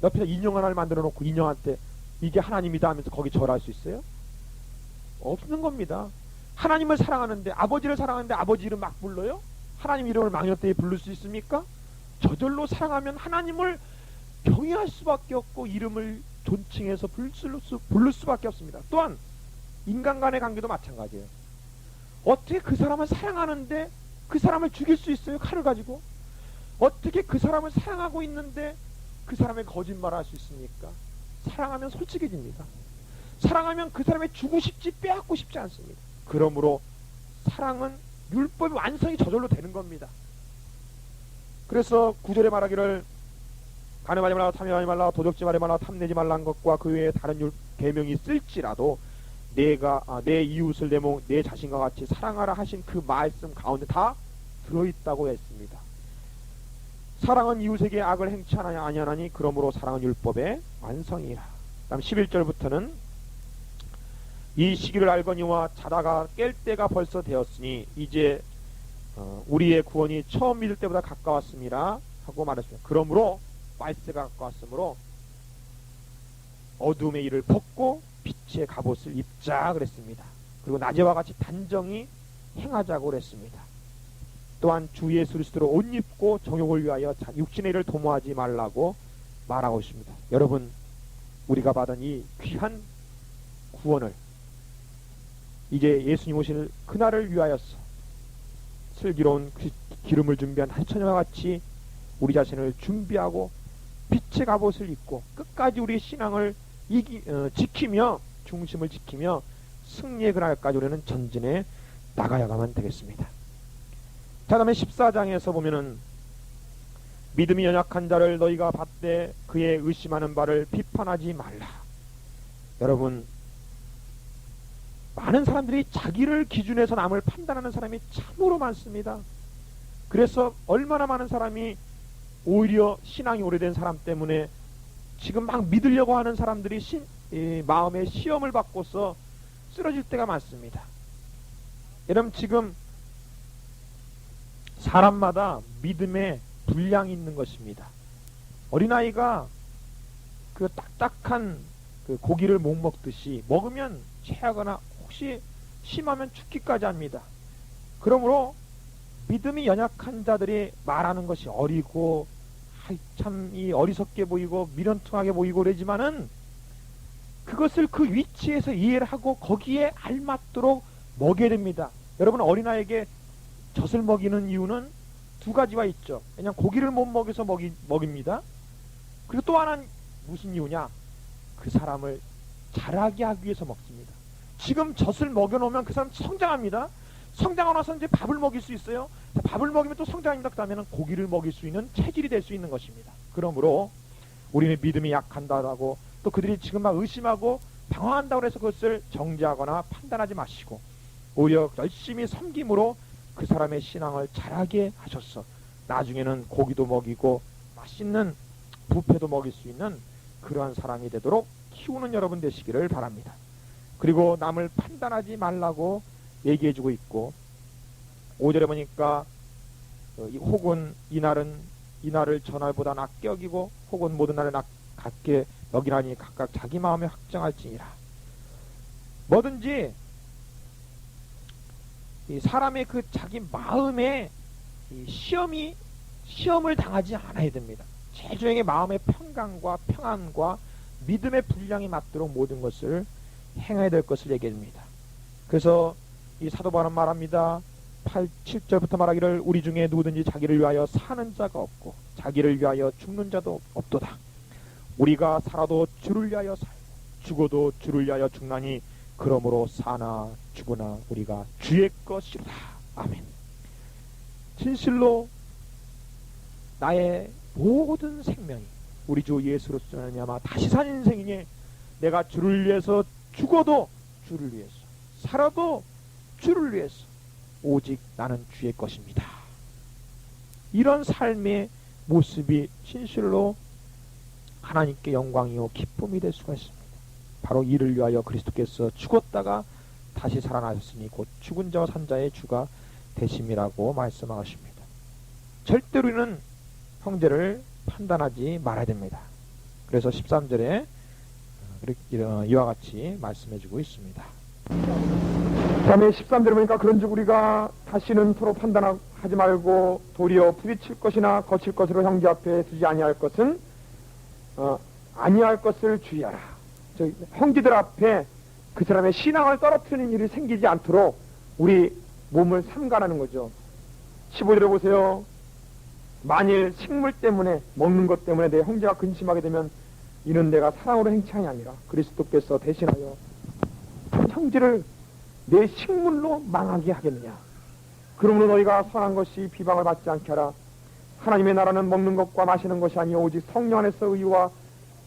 옆에서 인형 하나를 만들어 놓고 인형한테 이게 하나님이다 하면서 거기 절할 수 있어요? 없는 겁니다. 하나님을 사랑하는데, 아버지를 사랑하는데 아버지 이름 막 불러요? 하나님 이름을 망령되이 부를 수 있습니까? 저절로 사랑하면 하나님을 경외할 수밖에 없고 이름을 존칭해서 부를 수밖에 없습니다. 또한 인간 간의 관계도 마찬가지예요. 어떻게 그 사람을 사랑하는데 그 사람을 죽일 수 있어요? 칼을 가지고. 어떻게 그 사람을 사랑하고 있는데 그 사람의 거짓말을 할 수 있습니까? 사랑하면 솔직해집니다. 사랑하면 그 사람의 주고 싶지 빼앗고 싶지 않습니다. 그러므로 사랑은 율법의 완성이 저절로 되는 겁니다. 그래서 9절에 말하기를 간음하지 말라, 탐욕하지 말라, 도적지 말라, 탐내지 말라는 것과 그 외에 다른 계명이 있을지라도 내 이웃을 내 자신과 같이 사랑하라 하신 그 말씀 가운데 다 들어있다고 했습니다. 사랑은 이웃에게 악을 행치 아니하나니 그러므로 사랑은 율법의 완성이라. 다음 11절부터는 이 시기를 알거니와 자다가 깰 때가 벌써 되었으니 이제 우리의 구원이 처음 믿을 때보다 가까웠습니다 하고 말했습니다. 그러므로 말세가 가까웠으므로 어둠의 일을 벗고 빛의 갑옷을 입자 그랬습니다. 그리고 낮에와 같이 단정히 행하자고 그랬습니다. 또한 주 예수 그리스도로 옷 입고 정욕을 위하여 육신의 일을 도모하지 말라고 말하고 있습니다. 여러분, 우리가 받은 이 귀한 구원을 이제 예수님 오실 그날을 위하여서 슬기로운 기름을 준비한 하천과 같이 우리 자신을 준비하고 빛의 갑옷을 입고 끝까지 우리의 신앙을 지키며 중심을 지키며 승리의 그날까지 우리는 전진해 나가야만 되겠습니다. 자, 다음에 14장에서 보면은 믿음이 연약한 자를 너희가 받되 그의 의심하는 바를 비판하지 말라. 여러분, 많은 사람들이 자기를 기준해서 남을 판단하는 사람이 참으로 많습니다. 그래서 얼마나 많은 사람이 오히려 신앙이 오래된 사람 때문에 지금 막 믿으려고 하는 사람들이 마음의 시험을 받고서 쓰러질 때가 많습니다. 여러분, 지금 사람마다 믿음의 분량이 있는 것입니다. 어린아이가 그 딱딱한 그 고기를 못 먹듯이 먹으면 체하거나 혹시 심하면 죽기까지 합니다. 그러므로 믿음이 연약한 자들이 말하는 것이 어리고 참 어리석게 보이고 미련통하게 보이고 그러지만은 그것을 그 위치에서 이해를 하고 거기에 알맞도록 먹여야 됩니다. 여러분, 어린아이에게 젖을 먹이는 이유는 두 가지가 있죠. 왜냐하면 고기를 못 먹여서 먹입니다. 그리고 또 하나는 무슨 이유냐? 그 사람을 자라게 하기 위해서 먹습니다. 지금 젖을 먹여놓으면 그 사람 성장합니다. 성장하고 나서 이제 밥을 먹일 수 있어요. 자, 밥을 먹이면 또 성장합니다. 그 다음에는 고기를 먹일 수 있는 체질이 될 수 있는 것입니다. 그러므로 우리는 믿음이 약한다라고 또 그들이 지금 막 의심하고 방황한다고 해서 그것을 정죄하거나 판단하지 마시고 오히려 열심히 섬김으로 그 사람의 신앙을 자라게 하셔서 나중에는 고기도 먹이고 맛있는 뷔페도 먹일 수 있는 그러한 사람이 되도록 키우는 여러분 되시기를 바랍니다. 그리고 남을 판단하지 말라고 얘기해주고 있고 5절에 보니까 혹은 이날을 전날보다 낮게 여기고 혹은 모든 날을 같게 여기라니 각각 자기 마음에 확정할지니라. 뭐든지 이 사람의 그 자기 마음에 시험을 당하지 않아야 됩니다. 최종의 마음의 평강과 평안과 믿음의 분량이 맞도록 모든 것을 행해야 될 것을 얘기합니다. 그래서 이 사도 바울은 말합니다. 7절부터 말하기를 우리 중에 누구든지 자기를 위하여 사는 자가 없고 자기를 위하여 죽는 자도 없도다. 우리가 살아도 주를 위하여 살고 죽어도 주를 위하여 죽나니 그러므로 사나 죽으나 우리가 주의 것이로다. 아멘. 진실로 나의 모든 생명이 우리 주 예수로서 말미암아 다시 산 인생이니 내가 주를 위해서 죽어도 주를 위해서 살아도 주를 위해서 오직 나는 주의 것입니다. 이런 삶의 모습이 진실로 하나님께 영광이요 기쁨이 될 수가 있습니다. 바로 이를 위하여 그리스도께서 죽었다가 다시 살아나셨으니 곧 죽은 자와 산 자의 주가 되심이라고 말씀하십니다. 절대로 우리는 형제를 판단하지 말아야 됩니다. 그래서 13절에 이와 같이 말씀해주고 있습니다. 다음에 13절에 보니까 그런즉 우리가 다시는 서로 판단하지 말고 도리어 부딪힐 것이나 거칠 것으로 형제 앞에 두지 아니할 것은 아니할 것을 주의하라. 형제들 앞에 그 사람의 신앙을 떨어뜨리는 일이 생기지 않도록 우리 몸을 삼가라는 거죠. 15절에 보세요. 만일 식물 때문에, 먹는 것 때문에 내 형제가 근심하게 되면 이는 내가 사랑으로 행치하니 아니라 그리스도께서 대신하여 형제를 내 식물로 망하게 하겠느냐. 그러므로 너희가 선한 것이 비방을 받지 않게 하라. 하나님의 나라는 먹는 것과 마시는 것이 아니요 오직 성령 안에서 의와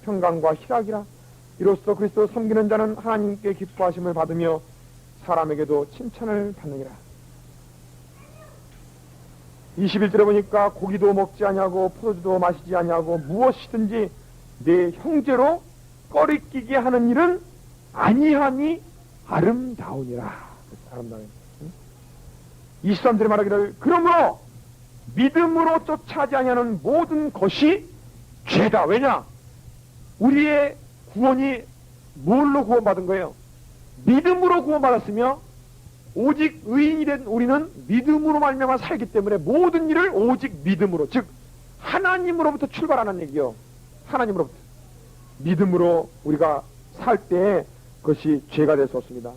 평강과 희락이라. 이로써 그리스도 섬기는 자는 하나님께 기뻐하심을 받으며 사람에게도 칭찬을 받느니라. 21절에 보니까 고기도 먹지 아니하고 포도주도 마시지 아니하고 무엇이든지 내 형제로 꺼리끼게 하는 일은 아니하니 아름다우니라. 아름다운. 23절에 말하기를 그러므로 믿음으로 쫓아하지 아니하는 모든 것이 죄다. 왜냐? 우리의 구원이 뭘로 구원받은 거예요? 믿음으로 구원받았으며 오직 의인이 된 우리는 믿음으로 말미암아 살기 때문에 모든 일을 오직 믿음으로, 즉 하나님으로부터 출발하는 얘기요. 하나님으로부터 믿음으로 우리가 살 때 그것이 죄가 될 수 없습니다.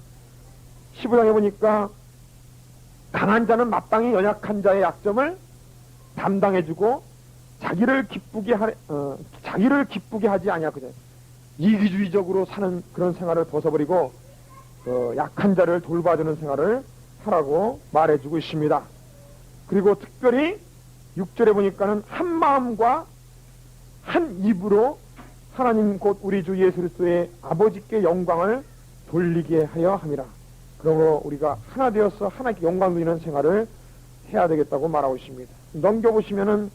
15장에 보니까 강한 자는 마땅히 연약한 자의 약점을 담당해주고 자기를 기쁘게 하지 아니하거든. 이기주의적으로 사는 그런 생활을 벗어버리고 약한 자를 돌봐주는 생활을 하라고 말해주고 있습니다. 그리고 특별히 6절에 보니까는 한 마음과 한 입으로 하나님 곧 우리 주 예수 그리스도의 아버지께 영광을 돌리게 하여 함이라. 그러므로 우리가 하나 되어서 하나님께 영광 돌리는 생활을 해야 되겠다고 말하고 있습니다. 넘겨보시면은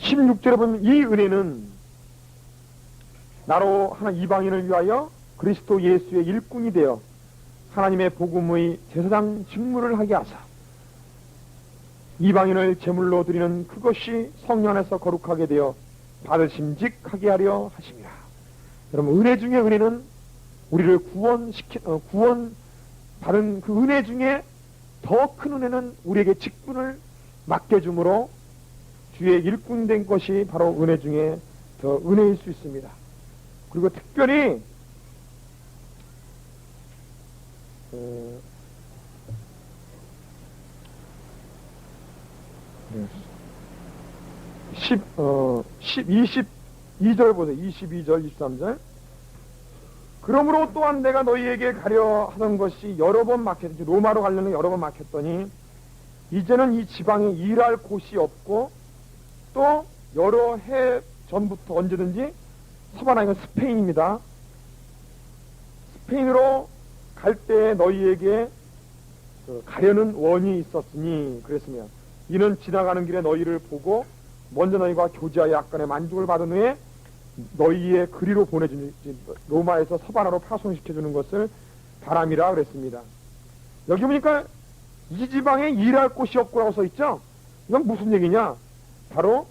16절에 보면 이 은혜는 나로 하나 이방인을 위하여 그리스도 예수의 일꾼이 되어 하나님의 복음의 제사장 직무를 하게 하사 이방인을 제물로 드리는 그것이 성령 안에서 거룩하게 되어 받으심직하게 하려 하심이라. 여러분, 은혜 중에 은혜는 우리를 구원 받은 그 은혜 중에 더 큰 은혜는 우리에게 직분을 맡겨줌으로 주의 일꾼 된 것이 바로 은혜 중에 더 은혜일 수 있습니다. 그리고 특별히 22절 보세요. 22절, 23절. 그러므로 또한 내가 너희에게 가려 하던 것이 여러 번 막혔지, 로마로 가려는 여러 번 막혔더니 이제는 이 지방에 일할 곳이 없고 또 여러 해 전부터 언제든지 서바나, 이건 스페인입니다. 스페인으로 갈 때 너희에게 가려는 원이 있었으니 그랬으며 이는 지나가는 길에 너희를 보고 먼저 너희가 교제하여 약간의 만족을 받은 후에 너희의 그리로 보내주니 로마에서 서바나로 파송시켜주는 것을 바람이라 그랬습니다. 여기 보니까 이 지방에 일할 곳이 없고라고 써있죠. 이건 무슨 얘기냐? 바로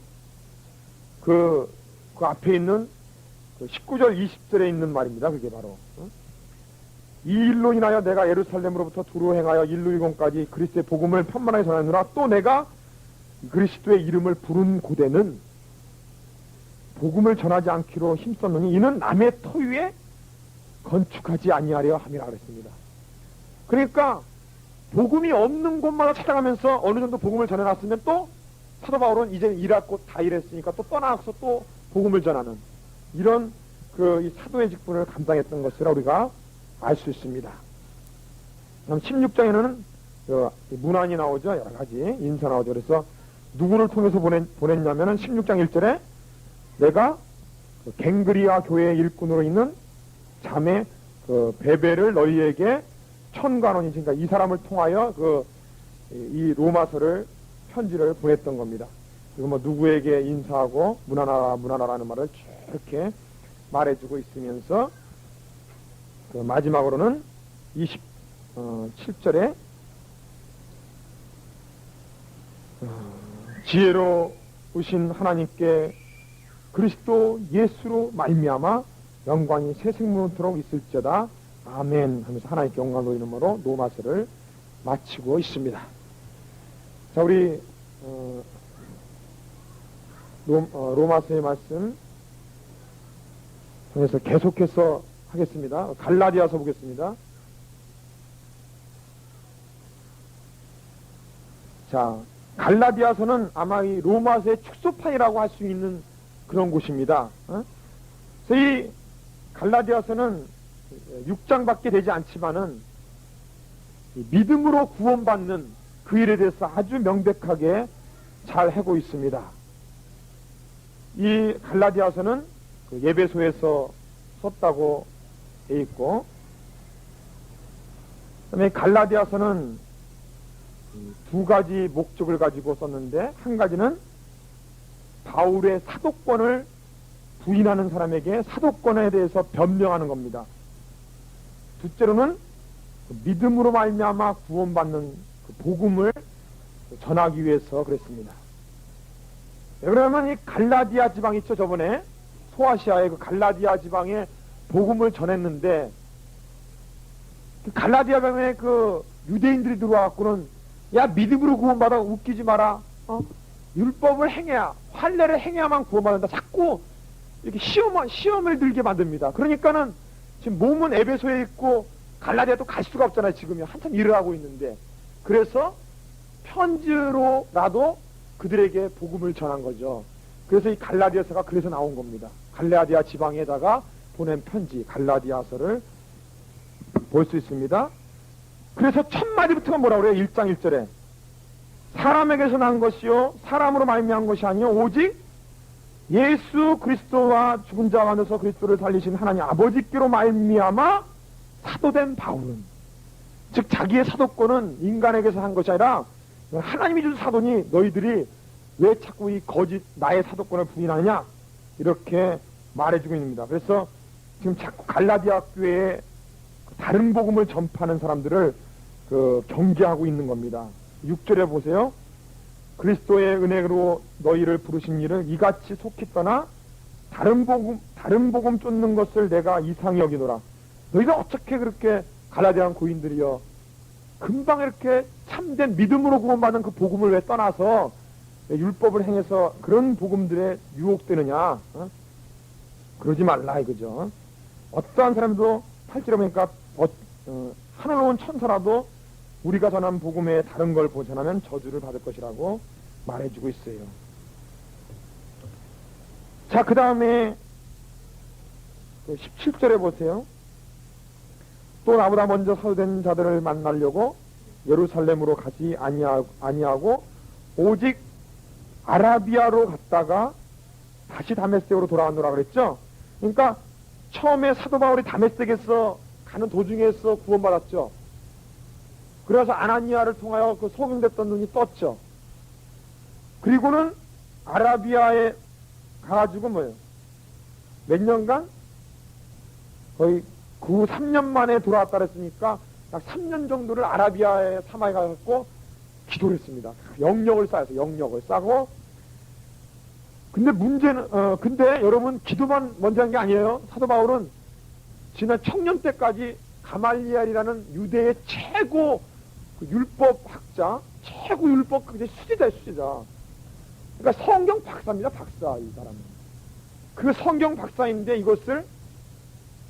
그 앞에 있는 19절 20절에 있는 말입니다. 그게 바로 이 일로 인하여 내가 예루살렘으로부터 두루 행하여 일루이공까지 그리스도의 복음을 편만하게 전하느라 또 내가 그리스도의 이름을 부른 고대는 복음을 전하지 않기로 힘썼느니 이는 남의 터 위에 건축하지 아니하려 함이라 그랬습니다. 그러니까 복음이 없는 곳마다 찾아가면서 어느 정도 복음을 전해놨으면 또 사도 바울은 이제 일할 곳 다 일했으니까 또 떠나서 또 복음을 전하는 이런 이 사도의 직분을 감당했던 것을 우리가 알 수 있습니다. 그럼 16장에는 문안이 나오죠. 여러 가지 인사 나오죠. 그래서 누구를 통해서 보냈냐면은 16장 1절에 내가 갱그리아 교회의 일꾼으로 있는 자매 베베를 너희에게 천관원이, 그러니까 이 사람을 통하여 이 로마서를 편지를 보냈던 겁니다. 그리고 뭐 누구에게 인사하고 문안하라는 말을 쭉 이렇게 말해주고 있으면서 마지막으로는 27절에 지혜로우신 하나님께 그리스도 예수로 말미암아 영광이 새 생명토록 있을지어다 아멘 하면서 하나님께 영광 돌리는 말로 로마서를 마치고 있습니다. 자, 우리 로마서의 말씀 통해서 계속해서 하겠습니다. 갈라디아서 보겠습니다. 자, 갈라디아서는 아마 이 로마서의 축소판이라고 할 수 있는 그런 곳입니다. 그래서 이 갈라디아서는 6장밖에 되지 않지만은 믿음으로 구원받는 그 일에 대해서 아주 명백하게 잘 하고 있습니다. 이 갈라디아서는 그 예배소에서 썼다고 돼 있고, 그다음에 갈라디아서는 두 가지 목적을 가지고 썼는데, 한 가지는 바울의 사도권을 부인하는 사람에게 사도권에 대해서 변명하는 겁니다. 둘째로는 믿음으로 말미암아 구원받는 그 복음을 전하기 위해서 그랬습니다. 그러면 이 갈라디아 지방 있죠, 저번에 소아시아의 그 갈라디아 지방에 복음을 전했는데, 그 갈라디아 지방에 그 유대인들이 들어와갖고는 야, 믿음으로 구원받아, 웃기지 마라, 율법을 행해야, 할례를 행해야만 구원받는다, 자꾸 이렇게 시험을 들게 만듭니다. 그러니까는 지금 몸은 에베소에 있고 갈라디아도 갈 수가 없잖아요. 지금이 한참 일을 하고 있는데, 그래서 편지로라도 그들에게 복음을 전한 거죠. 그래서 이 갈라디아서가 그래서 나온 겁니다. 갈라디아 지방에다가 보낸 편지 갈라디아서를 볼 수 있습니다. 그래서 첫 마디부터가 뭐라고 그래요? 1장 1절에 사람에게서 난 것이요 사람으로 말미암은 것이 아니요 오직 예수 그리스도와 죽은 자 가운데서 그리스도를 살리신 하나님 아버지께로 말미암아 사도된 바울은, 즉 자기의 사도권은 인간에게서 한 것이 아니라 하나님이 준 사도니 너희들이 왜 자꾸 이 거짓 나의 사도권을 부인하느냐, 이렇게 말해주고 있습니다. 그래서 지금 자꾸 갈라디아 교회에 다른 복음을 전파하는 사람들을 경계하고 있는 겁니다. 6절에 보세요. 그리스도의 은혜로 너희를 부르신 일을 이같이 속히 떠나 다른 복음 쫓는 것을 내가 이상히 여기노라. 너희가 어떻게 그렇게 갈라디아 고인들이여 금방 이렇게 참된 믿음으로 구원받은 그 복음을 왜 떠나서 율법을 행해서 그런 복음들에 유혹되느냐, 그러지 말라 이거죠. 어떠한 사람도 8절에 보니까 하늘 온 천사라도 우리가 전한 복음에 다른 걸 전하면 저주를 받을 것이라고 말해주고 있어요. 자, 그 다음에 17절에 보세요. 또 나보다 먼저 사도된 자들을 만나려고 예루살렘으로 가지 아니하고 오직 아라비아로 갔다가 다시 다메섹으로 돌아왔노라 그랬죠. 그러니까 처음에 사도 바울이 다메섹에서 가는 도중에서 구원받았죠. 그래서 아나니아를 통하여 그 소명됐던 눈이 떴죠. 그리고는 아라비아에 가가지고 뭐예요? 몇 년간? 거의 그 3년 만에 돌아왔다 그랬으니까 약 3년 정도를 아라비아에 사마에 가서 기도를 했습니다. 영역을 쌓아서 영역을 쌓고. 근데 문제는 근데 여러분 기도만 먼저 한 게 아니에요. 사도 바울은 지난 청년 때까지 가말리엘이라는 유대의 최고 율법학자, 최고 율법학자 수제자. 그러니까 성경 박사입니다. 박사, 이 사람은. 그 성경 박사인데 이것을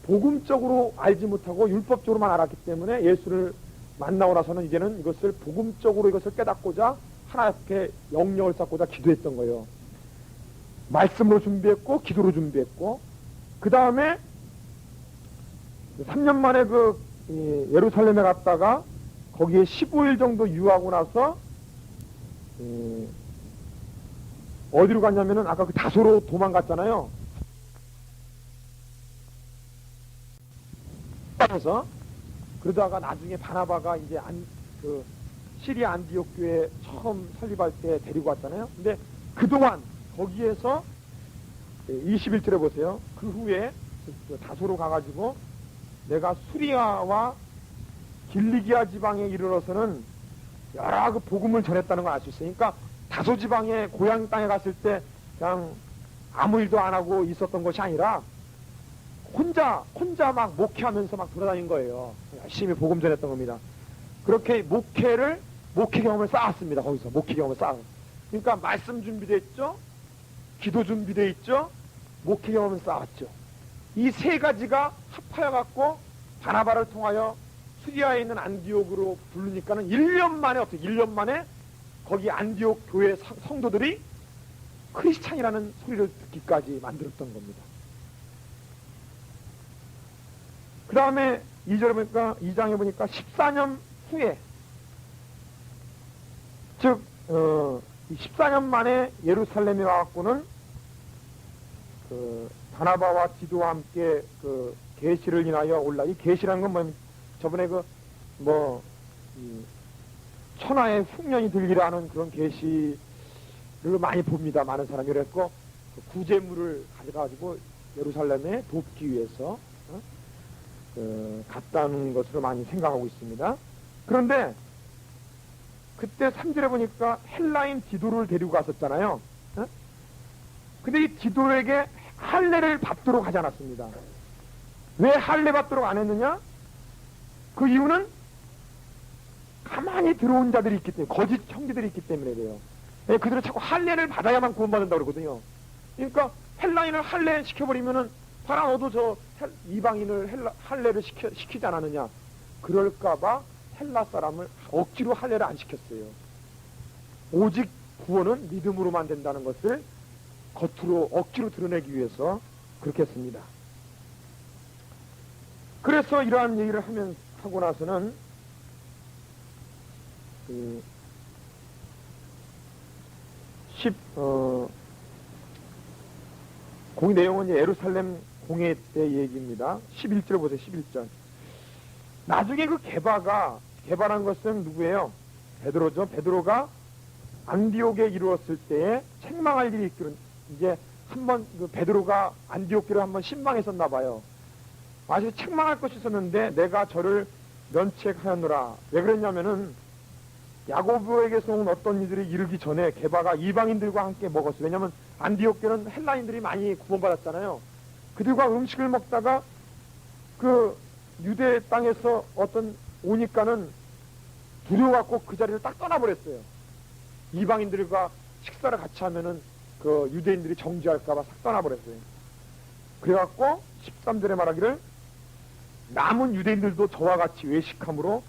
복음적으로 알지 못하고 율법적으로만 알았기 때문에 예수를 만나고 나서는 이제는 이것을 복음적으로 이것을 깨닫고자 하나님께 영역을 쌓고자 기도했던 거예요. 말씀으로 준비했고 기도로 준비했고, 그 다음에 3년 만에 예루살렘에 갔다가 거기에 15일 정도 유하고 나서 어디로 갔냐면은 아까 그 다소로 도망갔잖아요. 그래서 그러다가 나중에 바나바가 이제 시리아 안디옥 교회 처음 설립할 때 데리고 왔잖아요. 근데 그동안 거기에서 21절에 보세요. 그 후에 다소로 가가지고 내가 수리아와 길리기아 지방에 이르러서는 여러 그 복음을 전했다는 걸 알 수 있어요. 그러니까 다소 지방의 고향 땅에 갔을 때 그냥 아무 일도 안 하고 있었던 것이 아니라 혼자 막 목회하면서 막 돌아다닌 거예요. 열심히 복음 전했던 겁니다. 그렇게 목회를 목회 경험을 쌓았습니다. 거기서 목회 경험을 쌓아. 그러니까 말씀 준비돼 있죠, 기도 준비돼 있죠, 목회 경험을 쌓았죠. 이 세 가지가 합하여 갖고 바나바를 통하여 수리아에 있는 안디옥으로 부르니까는 1년 만에 어떻게 1년 만에 거기 안디옥 교회 성도들이 크리스찬이라는 소리를 듣기까지 만들었던 겁니다. 그 다음에 2절에 보니까 2장에 보니까 14년 후에 즉 14년 만에 예루살렘에 와갖고는 그 바나바와 디도와 함께 그 계시를 인하여 올라. 이 계시라는 건 뭐냐면 저번에 천하의 흉년이 들리라는 그런 계시를 많이 봅니다. 많은 사람이 그랬고 구제물을 가져가지고 예루살렘에 돕기 위해서 갔다는 것으로 많이 생각하고 있습니다. 그런데 그때 3절에 보니까 헬라인 디도를 데리고 갔었잖아요. 근데 이 디도에게 할례를 받도록 하지 않았습니다. 왜 할례 받도록 안 했느냐? 그 이유는 가만히 들어온 자들이 있기 때문에, 거짓 형제들이 있기 때문에 그래요. 그들은 자꾸 할례를 받아야만 구원받는다고 그러거든요. 그러니까 헬라인을 할례 시켜버리면은 봐라 너도 저 이방인을 할례를 시키지 않았느냐. 그럴까봐 헬라 사람을 억지로 할례를 안 시켰어요. 오직 구원은 믿음으로만 된다는 것을 겉으로 억지로 드러내기 위해서 그렇게 했습니다. 그래서 이러한 얘기를 하고 나서는 공의 내용은 이제 예루살렘 공회 때 얘기입니다. 11절 보세요. 11절. 나중에 그 게바란 것은 누구예요? 베드로죠. 베드로가 안디옥에 이루었을 때에 책망할 일이 있기로 이제 한번 그 베드로가 안디옥교를 한번 신망했었나 봐요. 아주 책망할 것이 있었는데 내가 저를 면책하였노라. 왜 그랬냐면은 야고보에게서 온 어떤 이들이 이르기 전에 게바가 이방인들과 함께 먹었어요. 왜냐하면 안디옥교는 헬라인들이 많이 구원받았잖아요. 그들과 음식을 먹다가 그 유대 땅에서 어떤 오니까는 두려워갖고 그 자리를 딱 떠나버렸어요. 이방인들과 식사를 같이 하면은 그 유대인들이 정죄할까봐 싹 떠나버렸어요. 그래갖고 13절에 말하기를 남은 유대인들도 저와 같이 외식함으로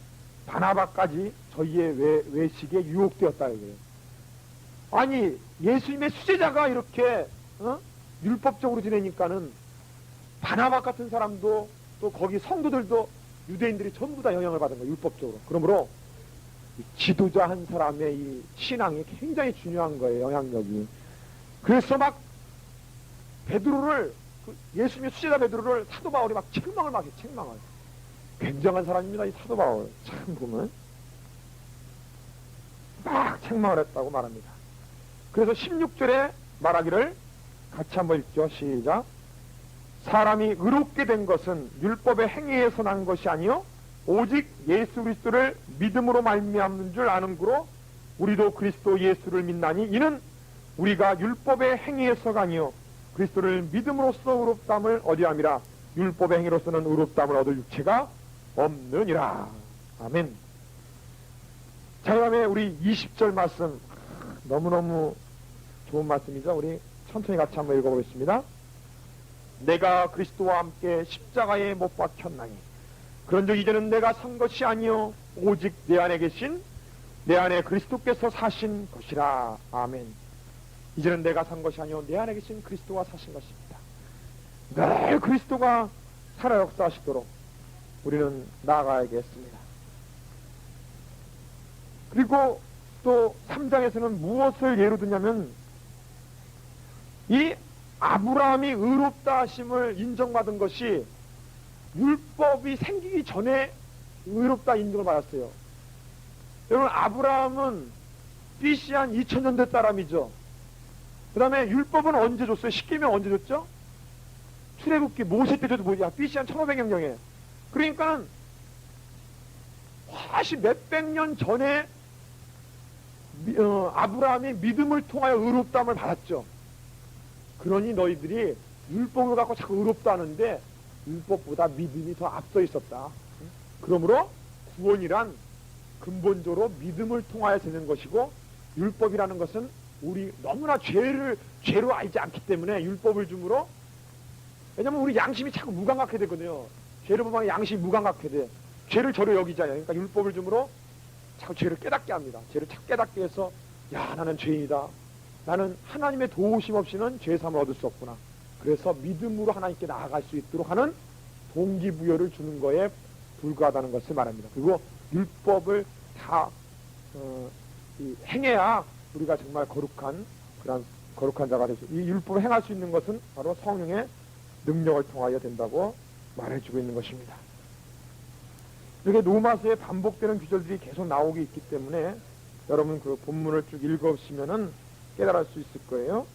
바나바까지 저희의 외식에 유혹되었다 이거예요. 아니 예수님의 수제자가 이렇게 율법적으로 지내니까는 바나바 같은 사람도 또 거기 성도들도 유대인들이 전부 다 영향을 받은 거예요. 율법적으로. 그러므로 지도자 한 사람의 이 신앙이 굉장히 중요한 거예요. 영향력이. 그래서 막 베드로를 예수님의 수제자 베드로를 사도 바울이 막 책망을 막 해. 책망을. 굉장한 사람입니다. 이 사도 바울. 참 보면 막 책망을 했다고 말합니다. 그래서 16절에 말하기를 같이 한번 읽죠. 시작. 사람이 의롭게 된 것은 율법의 행위에서 난 것이 아니요 오직 예수 그리스도를 믿음으로 말미암는 줄 아는구로 우리도 그리스도 예수를 믿나니 이는 우리가 율법의 행위에서가 아니요 그리스도를 믿음으로써 의롭다함을 얻으함이라. 율법의 행위로서는 의롭다함을 얻을 육체가 없느니라. 아멘. 자, 그다음에 우리 20절 말씀 너무너무 좋은 말씀이죠. 우리 천천히 같이 한번 읽어보겠습니다. 내가 그리스도와 함께 십자가에 못 박혔나니 그런즉 이제는 내가 산 것이 아니요 오직 내 안에 계신 내 안에 그리스도께서 사신 것이라. 아멘. 이제는 내가 산 것이 아니요 내 안에 계신 그리스도가 사신 것입니다. 늘 그리스도가 살아 역사하시도록 우리는 나아가야겠습니다. 그리고 또 3장에서는 무엇을 예로 드냐면 이 아브라함이 의롭다 하심을 인정받은 것이 율법이 생기기 전에 의롭다 인정을 받았어요. 여러분 아브라함은 BC 한 2000년 된 사람이죠. 그 다음에 율법은 언제 줬어요? 십계명 언제 줬죠? 출애굽기 모세 때 줘도 뭐야? BC 한 1500년경에. 그러니까는 훨씬 몇백 년 전에 아브라함이 믿음을 통하여 의롭다함을 받았죠. 그러니 너희들이 율법을 갖고 자꾸 의롭다 하는데 율법보다 믿음이 더 앞서 있었다. 그러므로 구원이란 근본적으로 믿음을 통하여 되는 것이고, 율법이라는 것은 우리 너무나 죄로 알지 않기 때문에 율법을 줌으로, 왜냐면 우리 양심이 자꾸 무감각하게 되거든요. 죄를 보면 양심이 무감각하게 돼. 죄를 저로 여기잖아요. 그러니까 율법을 줌으로 자꾸 죄를 깨닫게 합니다. 죄를 자꾸 깨닫게 해서, 야, 나는 죄인이다. 나는 하나님의 도우심 없이는 죄사함을 얻을 수 없구나. 그래서 믿음으로 하나님께 나아갈 수 있도록 하는 동기부여를 주는 거에 불과하다는 것을 말합니다. 그리고 율법을 다 행해야 우리가 정말 거룩한 자가 되죠. 이 율법을 행할 수 있는 것은 바로 성령의 능력을 통하여 된다고 말해주고 있는 것입니다. 이렇게 로마서에 반복되는 구절들이 계속 나오고 있기 때문에 여러분 그 본문을 쭉 읽어보시면은 깨달을 수 있을 거예요.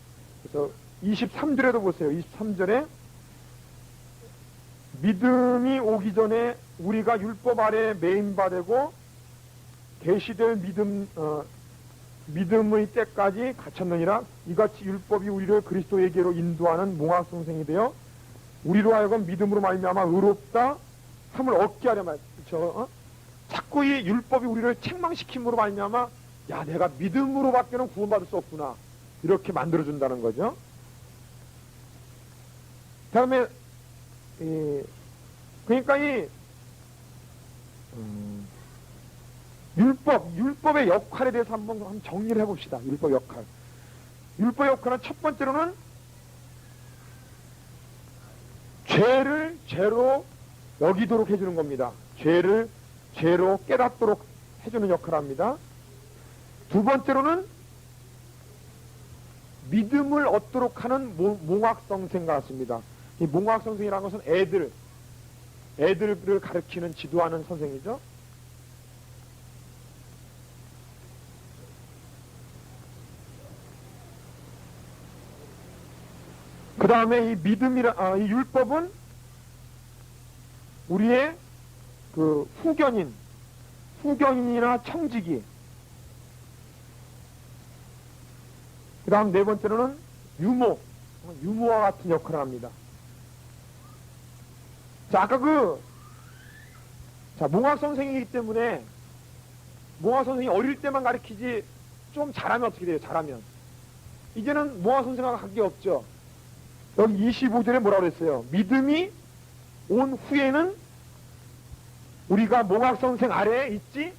그래서 23절에도 보세요. 23절에 믿음이 오기 전에 우리가 율법 아래에 매인바되고 계시될 믿음의 때까지 갇혔느니라. 이같이 율법이 우리를 그리스도에게로 인도하는 몽학성생이 되어 우리로 하여금 믿음으로 말미암아 의롭다 함을 얻게 하려 말이죠. 자꾸 이 율법이 우리를 책망시킴으로 말미암아, 야, 내가 믿음으로밖에는 구원받을 수 없구나, 이렇게 만들어준다는 거죠. 다음에 그러니까 율법의 역할에 대해서 한번 정리를 해봅시다. 율법 역할. 율법 역할은 첫 번째로는 죄를 죄로 여기도록 해주는 겁니다. 죄를 죄로 깨닫도록 해주는 역할을 합니다. 두 번째로는 믿음을 얻도록 하는 몽학성생 같습니다. 이 몽학성생이라는 것은 애들을 가르치는, 지도하는 선생이죠. 그 다음에 이 율법은 우리의 그 후견인이나 청지기. 그 다음 네 번째로는 유모와 같은 역할을 합니다. 자, 아까 몽학선생이기 때문에 몽학선생이 어릴 때만 가르치지, 좀 잘하면 어떻게 돼요? 잘하면. 이제는 몽학선생과 관계없죠. 여기 25절에 뭐라고 그랬어요? 믿음이 온 후에는 우리가 몽학선생 아래에 있지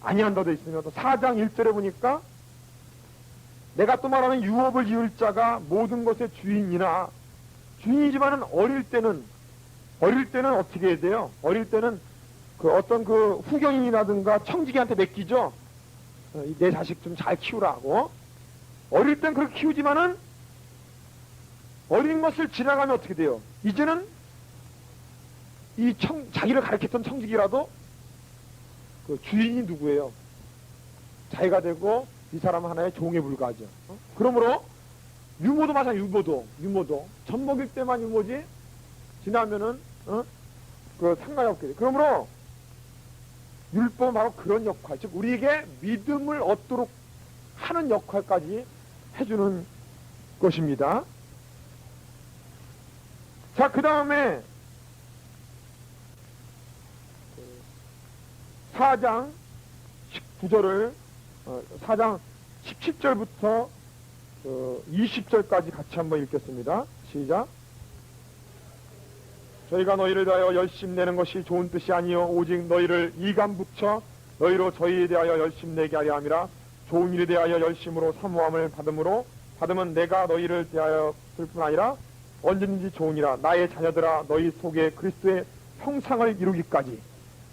아니한다 돼 있으며, 또 4장 1절에 보니까 내가 또 말하는 유업을 이을 자가 모든 것의 주인이지만은 어릴 때는 어떻게 해야 돼요? 어릴 때는 어떤 후견인이라든가 청지기한테 맡기죠. 내 자식 좀 잘 키우라고. 어릴 땐 그렇게 키우지만은 어린 것을 지나가면 어떻게 돼요? 이제는 자기를 가르쳤던 청지기라도 그 주인이 누구예요? 자기가 되고 이 사람은 하나의 종에 불과하죠. 그러므로 유모도 마찬가지. 유모도 젖먹일 때만 유모지, 지나면은 상관이 없게 돼. 그러므로 율법은 바로 그런 역할, 즉 우리에게 믿음을 얻도록 하는 역할까지 해주는 것입니다. 자, 그 다음에 4장 19절을 4장 17절부터 20절까지 같이 한번 읽겠습니다. 시작. 저희가 너희를 대하여 열심 내는 것이 좋은 뜻이 아니요 오직 너희를 이감 붙여 너희로 저희에 대하여 열심 내게 하려 함이라. 좋은 일에 대하여 열심으로 사모함을 받으면 내가 너희를 대하여 쓸뿐 아니라 언제든지 좋으니라. 나의 자녀들아, 너희 속에 그리스도의 형상을 이루기까지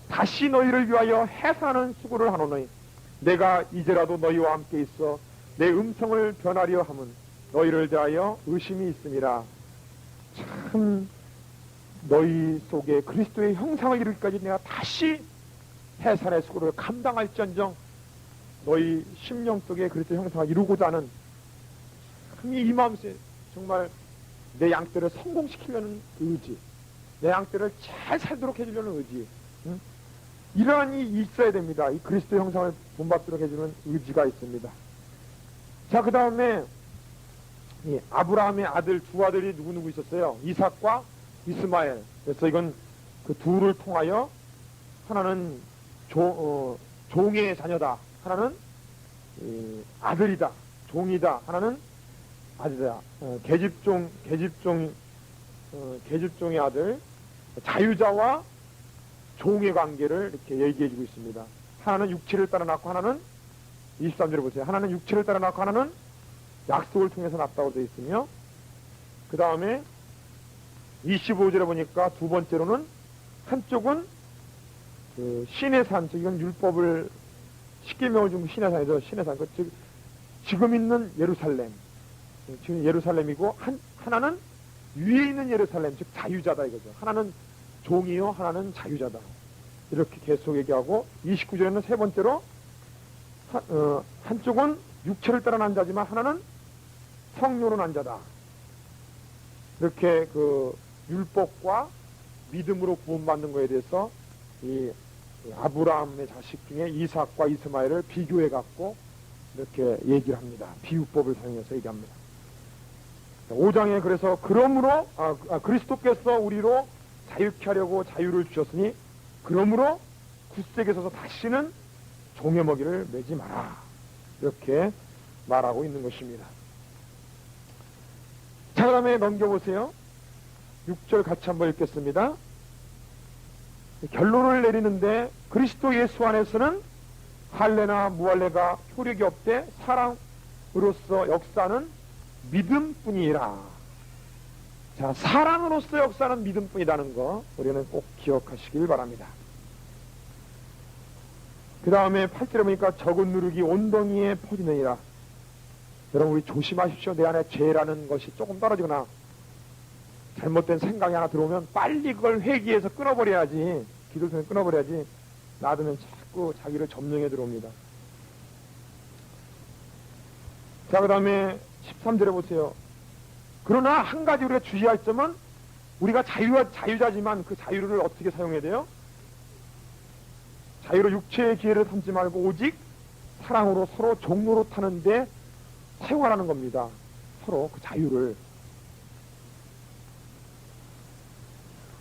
다시 너희를 위하여 해산하는 수고를 하노니 내가 이제라도 너희와 함께 있어 내 음성을 변하려 함은 너희를 대하여 의심이 있음이라. 참, 너희 속에 그리스도의 형상을 이루기까지 내가 다시 해산의 수고를 감당할지언정 너희 심령 속에 그리스도의 형상을 이루고자 하는 이 마음에 정말 내 양떼를 성공시키려는 의지, 내 양떼를 잘 살도록 해주려는 의지, 이러한이 있어야 됩니다. 이 그리스도 형상을 본받도록 해주는 의지가 있습니다. 자, 그 다음에 아브라함의 아들, 두 아들이 누구 있었어요? 이삭과 이스마엘. 그래서 이건 그 둘을 통하여 하나는 종의 자녀다. 하나는 아들이다. 종이다. 하나는 아들이다. 계집종의 아들. 자유자와 종의 관계를 이렇게 얘기해주고 있습니다. 하나는 육체를 따라 낳고 하나는 23절에 보세요. 하나는 육체를 따라 낳고 하나는 약속을 통해서 낳았다고 되어 있으며, 그 다음에 25절에 보니까 두 번째로는 한쪽은 그 신의 산, 이건 율법을 십계명을 준 신의 산이죠. 신의 산, 즉 지금 있는 예루살렘, 지금 예루살렘이고, 하나는 위에 있는 예루살렘, 즉 자유자다 이거죠. 하나는 종이요, 하나는 자유자다. 이렇게 계속 얘기하고, 29절에는 세 번째로 한쪽은 육체를 따라 난 자지만 하나는 성령으로 난 자다. 이렇게 그 율법과 믿음으로 구원받는 것에 대해서 이 아브라함의 자식 중에 이삭과 이스마엘을 비교해 갖고 이렇게 얘기를 합니다. 비유법을 사용해서 얘기합니다. 5장에 그래서 그러므로 그리스도께서 우리로 자유케 하려고 자유를 주셨으니 그러므로 굳세게 서서 다시는 종의 먹이를 매지 마라. 이렇게 말하고 있는 것입니다. 자, 그 다음에 넘겨보세요. 6절 같이 한번 읽겠습니다. 결론을 내리는데 그리스도 예수 안에서는 할례나 무할례가 효력이 없되 사랑으로서 역사는 믿음뿐이라. 자, 사랑으로서 역사는 믿음뿐이라는 거 우리는 꼭 기억하시길 바랍니다. 그 다음에 8절에 보니까 적은 누룩이 온덩이에 퍼지느니라. 여러분, 우리 조심하십시오. 내 안에 죄라는 것이 조금 떨어지거나 잘못된 생각이 하나 들어오면 빨리 그걸 회개해서 끊어버려야지, 기도를 통해 끊어버려야지, 놔두면 자꾸 자기를 점령해 들어옵니다. 자, 그 다음에 13절에 보세요. 그러나 한 가지 우리가 주의할 점은, 우리가 자유자지만 그 자유를 어떻게 사용해야 돼요? 자유로 육체의 기회를 삼지 말고 오직 사랑으로 서로 종로로 타는데 사용하라는 겁니다. 서로 그 자유를.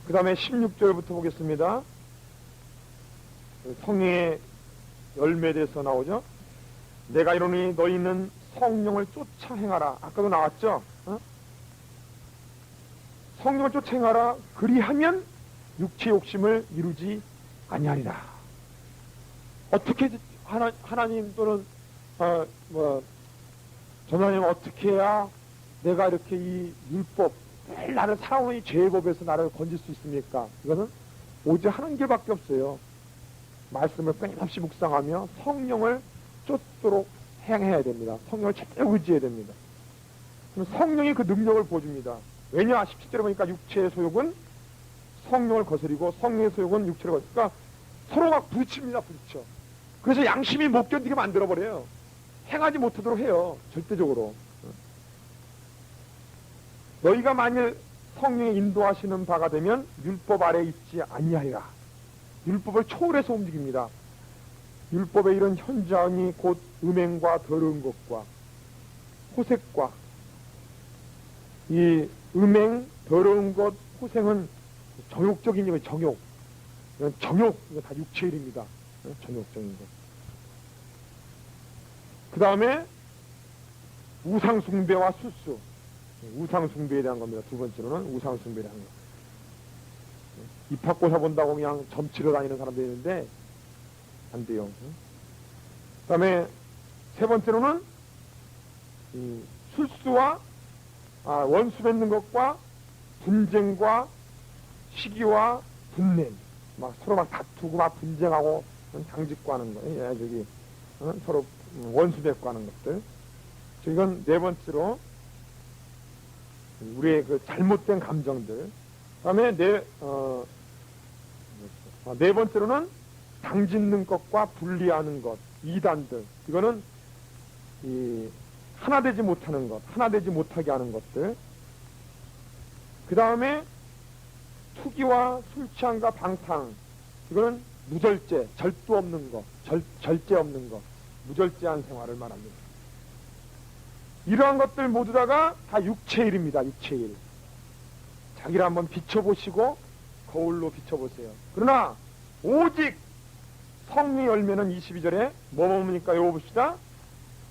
그 다음에 16절부터 보겠습니다. 성령의 열매에 대해서 나오죠. 내가 이러니 너희는 성령을 쫓아 행하라. 아까도 나왔죠. 성령을 쫓아 행하라. 그리하면 육체의 욕심을 이루지 아니하리라. 어떻게 하나님 또는 전하님 어떻게 해야 내가 이렇게 이 율법, 매일 나를 살아오는 이 죄의 법에서 나를 건질 수 있습니까? 이거는 오직 하는 길밖에 없어요. 말씀을 끊임없이 묵상하며 성령을 쫓도록 행해야 됩니다. 성령을 제대로 의지해야 됩니다. 그럼 성령이 그 능력을 보여줍니다. 왜냐? 17절에 보니까 육체의 소욕은 성령을 거스리고 성령의 소욕은 육체를 거스리고, 그러니까 서로가 부딪힙니다. 부딪혀. 그래서 양심이 못 견디게 만들어버려요. 행하지 못하도록 해요. 절대적으로. 너희가 만일 성령이 인도하시는 바가 되면 율법 아래 있지 아니하리라. 율법을 초월해서 움직입니다. 율법의 이런 현장이 곧 음행과 더러운 것과 호색과, 이 음행, 더러운 것, 호생은 정욕적인 일이에요. 정욕. 이건 정욕, 이거 다 육체의 일입니다. 정욕적인 것. 그 다음에 우상숭배와 수수. 우상숭배에 대한 겁니다. 두 번째로는 우상숭배에 대한 것. 입학고사 본다고 그냥 점치러 다니는 사람들이 있는데 안 돼요. 그 다음에 세 번째로는 술수와 원수 맺는 것과 분쟁과 시기와 분냄, 막 서로 막 다투고 막 분쟁하고 당짓고 하는 거, 서로 원수 맺고 하는 것들. 이건 네 번째로 우리의 그 잘못된 감정들. 그다음에 네 번째로는 당짓는 것과 분리하는 것, 이단들. 이거는 하나 되지 못하는 것, 하나 되지 못하게 하는 것들. 그 다음에 투기와 술 취함과 방탕. 이거는 무절제, 절도 없는 것, 절제 없는 것, 무절제한 생활을 말합니다. 이러한 것들 모두 다가 다 육체의 일입니다. 육체의 일. 자기를 한번 비춰보시고 거울로 비춰보세요. 그러나 오직 성리 열매는 22절에 뭐 뭡니까? 읽어봅시다.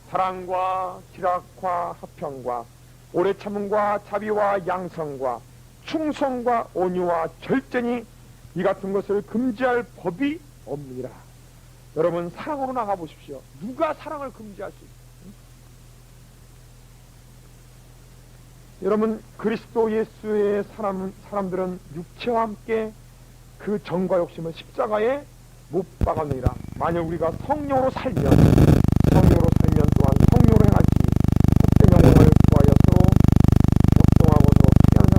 사랑과 기락과 화평과 오래 참음과 자비와 양성과 충성과 온유와 절제니 이 같은 것을 금지할 법이 없느니라. 여러분 사랑으로 나가보십시오. 누가 사랑을 금지할 수 있어요? 여러분 그리스도 예수의 사람들은 육체와 함께 그 정과 욕심을 십자가에 못 박았느니라. 만약 우리가 성령으로 살면 또한 성령으로 행하지 복된 영혼을 구하여 서로 격동하고 서로 피하는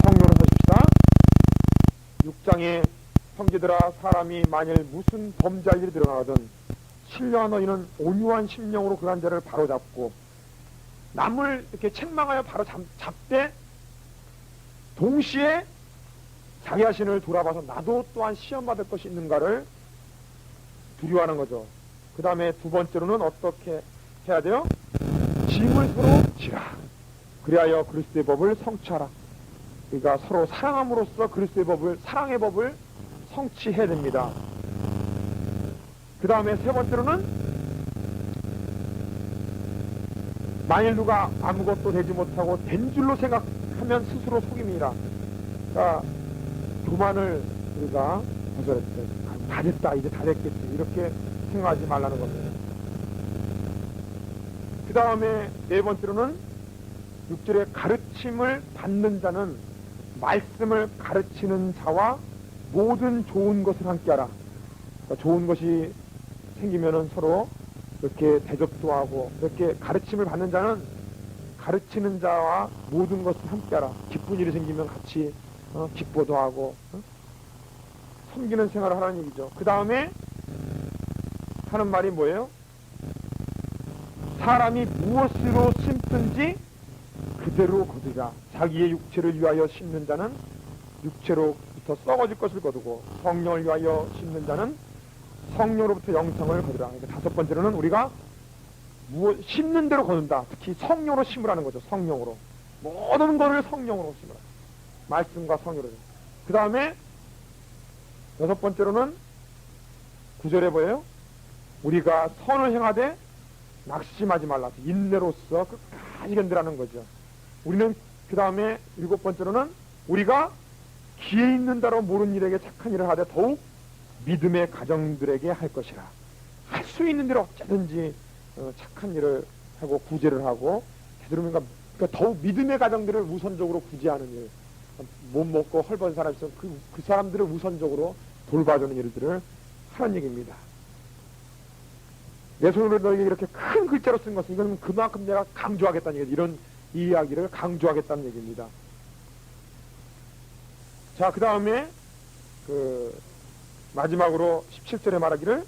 성령으로 사십시다. 6장에 형제들아 사람이 만일 무슨 범죄할 일이 드러나거든 신령한 너희는 온유한 심령으로 그한 자를 바로잡고 남을 이렇게 책망하여 바로 잡되 동시에 자기 자신을 돌아봐서 나도 또한 시험받을 것이 있는가를 두려워하는 거죠. 그 다음에 두 번째로는 어떻게 해야 돼요? 짐을 서로 지라. 그리하여 그리스도의 법을 성취하라. 그러니까 서로 사랑함으로써 그리스도의 법을, 사랑의 법을 성취해야 됩니다. 그 다음에 세 번째로는 만일 누가 아무것도 되지 못하고 된 줄로 생각하면 스스로 속임이라. 그러니까 교만을 우리가 거절했어요. 다 됐다, 이제 다 됐겠지, 이렇게 생각하지 말라는 겁니다. 그 다음에 네 번째로는 6절에 가르침을 받는 자는 말씀을 가르치는 자와 모든 좋은 것을 함께하라. 그러니까 좋은 것이 생기면은 서로 이렇게 대접도 하고, 이렇게 가르침을 받는 자는 가르치는 자와 모든 것을 함께하라. 기쁜 일이 생기면 같이 기뻐도 하고 섬기는 생활을 하라는 얘기죠. 그 다음에 하는 말이 뭐예요? 사람이 무엇으로 심든지 그대로 거두자. 자기의 육체를 위하여 심는 자는 육체로부터 썩어질 것을 거두고 성령을 위하여 심는 자는 성령으로부터 영성을 거두라. 그러니까 다섯 번째로는 우리가 심는 대로 거둔다. 특히 성령으로 심으라는 거죠. 성령으로. 모든 것을 성령으로 심으라. 말씀과 성령으로. 그 다음에 여섯 번째로는 9절에 뭐예요? 우리가 선을 행하되 낙심하지 말라. 인내로서 끝까지 견디라는 거죠. 우리는 그 다음에 일곱 번째로는 우리가 기회 있는다로 모르는 일에게 착한 일을 하되 더욱 믿음의 가정들에게 할 것이라. 할 수 있는 대로 어쩌든지 착한 일을 하고 구제를 하고 되도록이면 그러니까 더욱 믿음의 가정들을 우선적으로 구제하는 일, 못 먹고 헐벗은 사람이 있으면 그 사람들을 우선적으로 돌봐주는 일들을 하는 얘기입니다. 내 손으로 너에게 이렇게 큰 글자로 쓴 것은 이건 그만큼 내가 강조하겠다는 얘기, 이런 이야기를 강조하겠다는 얘기입니다. 자, 그 다음에 마지막으로 17절에 말하기를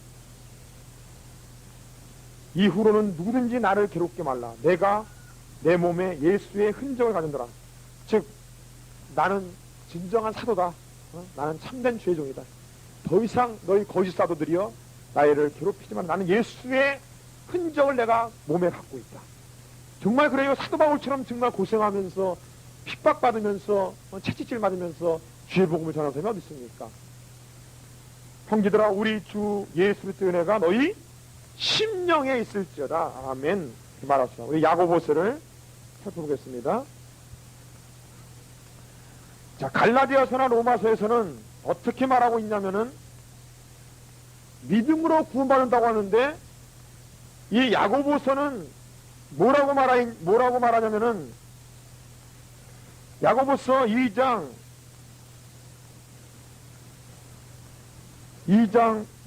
이후로는 누구든지 나를 괴롭게 말라. 내가 내 몸에 예수의 흔적을 가진다라. 즉 나는 진정한 사도다. 나는 참된 죄종이다. 더 이상 너희 거짓 사도들이여 나를 괴롭히지만 나는 예수의 흔적을 내가 몸에 갖고 있다. 정말 그래요. 사도 바울처럼 정말 고생하면서 핍박받으면서 채찍질 맞으면서 주의 복음을 전하는 사람이 어디 있습니까? 형제들아 우리 주 예수 그리스도의 은혜가 너희 심령에 있을지어다. 아멘. 말합시다. 우리 야고보서를 살펴보겠습니다. 자, 갈라디아서나 로마서에서는 어떻게 말하고 있냐면은 믿음으로 구원받는다고 하는데 이 야고보서는 뭐라고 말하냐면은 야고보서 2장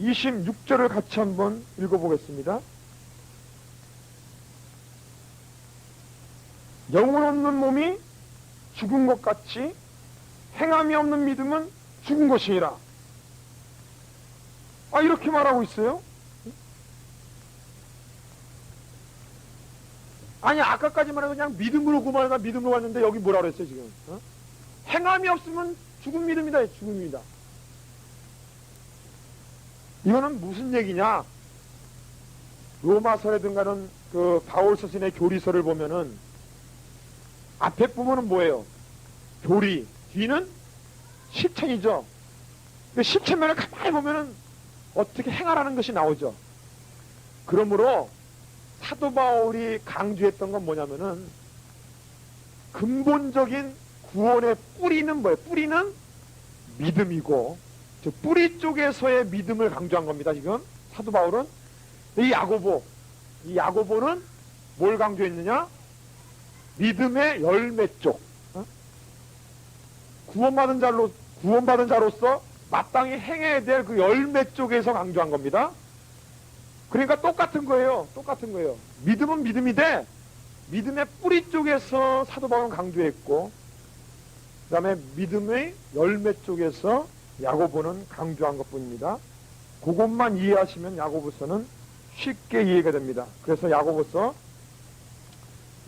26절을 같이 한번 읽어보겠습니다. 영혼 없는 몸이 죽은 것 같이 행함이 없는 믿음은 죽은 것이니라. 이렇게 말하고 있어요. 아니 아까까지 말하고 그냥 믿음으로 구원하다 믿음으로 왔는데 여기 뭐라 그랬어요 지금? 행함이 없으면 죽은 믿음이다. 죽음이다. 이거는 무슨 얘기냐? 로마서라든가는 그 바울 서신의 교리서를 보면은 앞에 부분은 뭐예요? 교리, 뒤는 실천이죠. 그 실천면을 가만히 보면은 어떻게 행하라는 것이 나오죠. 그러므로 사도 바울이 강조했던 건 뭐냐면은 근본적인 구원의 뿌리는 뭐예요? 뿌리는 믿음이고, 저 뿌리 쪽에서의 믿음을 강조한 겁니다. 지금 사도 바울은. 이 야고보는 뭘 강조했느냐? 믿음의 열매 쪽, 구원받은 자로서 마땅히 행해야 될 그 열매 쪽에서 강조한 겁니다. 그러니까 똑같은 거예요. 믿음은 믿음인데 믿음의 뿌리 쪽에서 사도 바울은 강조했고, 그 다음에 믿음의 열매 쪽에서 야고보는 강조한 것뿐입니다. 그것만 이해하시면 야고보서는 쉽게 이해가 됩니다. 그래서 야고보서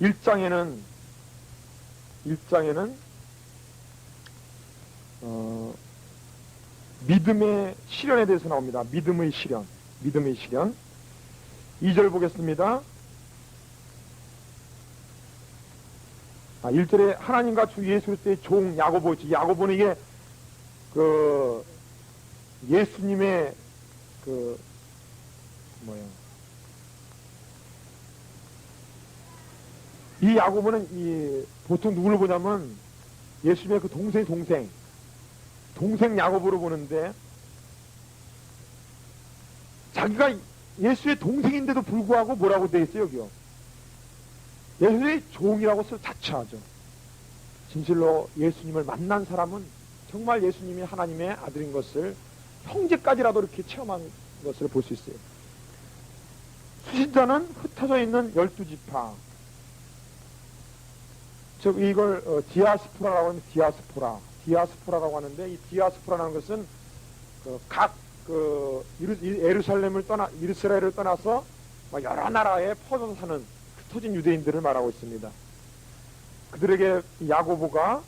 1장에는 믿음의 실현에 대해서 나옵니다. 믿음의 실현. 2절 보겠습니다. 1절에 하나님과 주 예수 그리스도의 종 야고보지. 야고보는 이게 예수님의 이 야고보는 보통 누구를 보냐면 예수님의 그 동생 야고보를 보는데, 자기가 예수의 동생인데도 불구하고 뭐라고 되어 있어요, 여기요? 예수의 종이라고 자처하죠. 진실로 예수님을 만난 사람은 정말 예수님이 하나님의 아들인 것을 형제까지라도 이렇게 체험한 것을 볼 수 있어요. 수신자는 흩어져 있는 12지파. 즉, 이걸 디아스포라라고 하면 디아스포라라고 하는데, 이 디아스포라라는 것은 이스라엘을 떠나서 여러 나라에 퍼져서 사는 흩어진 유대인들을 말하고 있습니다. 그들에게 야고보가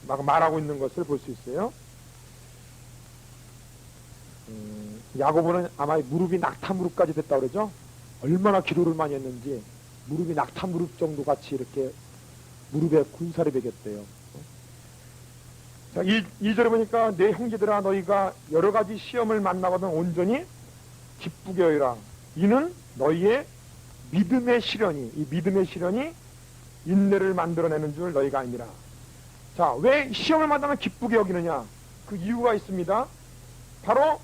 말하고 있는 것을 볼 수 있어요. 야고보는 아마 무릎이 낙타 무릎까지 됐다고 그러죠. 얼마나 기도를 많이 했는지 무릎이 낙타 무릎 정도 같이 이렇게 무릎에 군살이 베겼대요. 자, 2절에 보니까 내 형제들아 너희가 여러 가지 시험을 만나거든 온전히 기쁘게 여기라. 이는 너희의 믿음의 실현이 인내를 만들어내는 줄 너희가 아니라. 자, 왜 시험을 만나면 기쁘게 여기느냐? 그 이유가 있습니다. 바로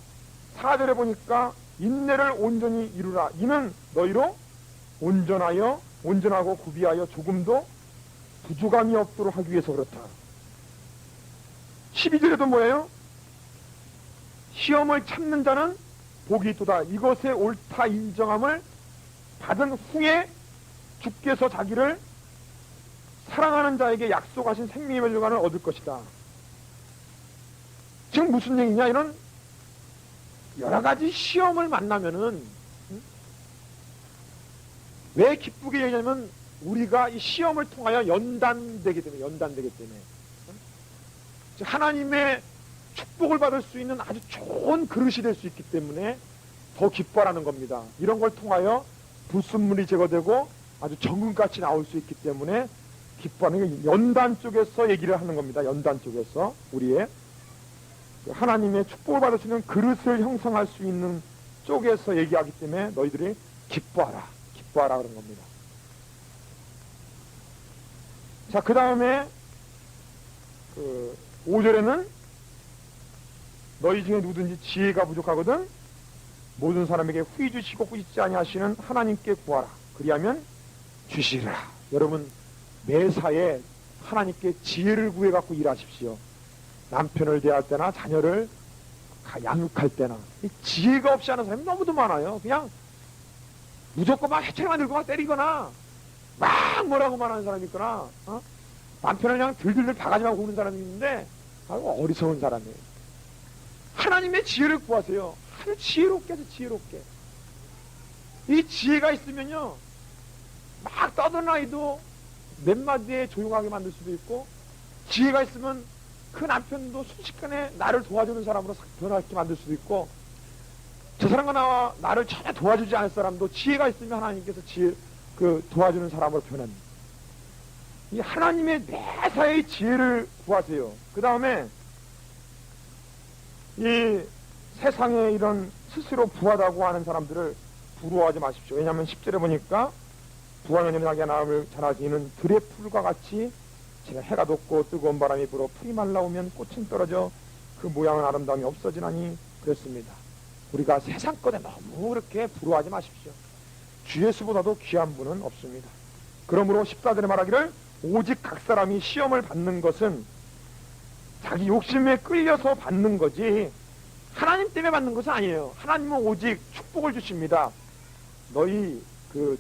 4절에 보니까 인내를 온전히 이루라. 이는 너희로 온전하고 구비하여 조금도 부족함이 없도록 하기 위해서 그렇다. 12절에도 뭐예요? 시험을 참는 자는 복이 있도다. 이것의 옳다 인정함을 받은 후에 주께서 자기를 사랑하는 자에게 약속하신 생명의 멸류관을 얻을 것이다. 지금 무슨 얘기냐? 이런 여러 가지 시험을 만나면은 왜 기쁘게 얘기하냐면 우리가 이 시험을 통하여 연단되기 때문에 하나님의 축복을 받을 수 있는 아주 좋은 그릇이 될 수 있기 때문에 더 기뻐하라는 겁니다. 이런 걸 통하여 불순물이 제거되고 아주 정금같이 나올 수 있기 때문에 기뻐하는 게 연단 쪽에서 얘기를 하는 겁니다. 연단 쪽에서 우리의 하나님의 축복을 받을 수 있는 그릇을 형성할 수 있는 쪽에서 얘기하기 때문에 너희들이 기뻐하라 그런 겁니다. 자, 그 다음에 5절에는 너희 중에 누구든지 지혜가 부족하거든 모든 사람에게 후히 주시고 꾸짖지 아니하시는 하나님께 구하라. 그리하면 주시리라. 여러분 매사에 하나님께 지혜를 구해갖고 일하십시오. 남편을 대할 때나 자녀를 양육할 때나 지혜가 없이 하는 사람이 너무도 많아요. 그냥 무조건 막 해체만 들고 막 때리거나 막 뭐라고만 하는 사람이 있거나 남편을 그냥 들들들 바가지만 구는 사람이 있는데 아이고 어리석은 사람이에요. 하나님의 지혜를 구하세요. 아주 지혜롭게 해서 지혜롭게. 이 지혜가 있으면요 막 떠드는 아이도 몇 마디에 조용하게 만들 수도 있고, 지혜가 있으면 그 남편도 순식간에 나를 도와주는 사람으로 변화하게 만들 수도 있고, 저 사람과 나를 전혀 도와주지 않을 사람도 지혜가 있으면 하나님께서 도와주는 사람으로 변합니다. 이 하나님의 매사의 지혜를 구하세요. 그 다음에 이 세상에 이런 스스로 부하다고 하는 사람들을 부러워하지 마십시오. 왜냐하면 10절에 보니까 부하는 자기가 나음을 자라지 이는 들의 풀과 같이 제가 해가 돋고 뜨거운 바람이 불어 풀이 말라오면 꽃은 떨어져 그 모양은 아름다움이 없어지나니 그랬습니다. 우리가 세상 것에 너무 그렇게 부러워하지 마십시오. 주 예수보다도 귀한 분은 없습니다. 그러므로 14절에 말하기를 오직 각 사람이 시험을 받는 것은 자기 욕심에 끌려서 받는 거지 하나님 때문에 받는 것은 아니에요. 하나님은 오직 축복을 주십니다. 너희 그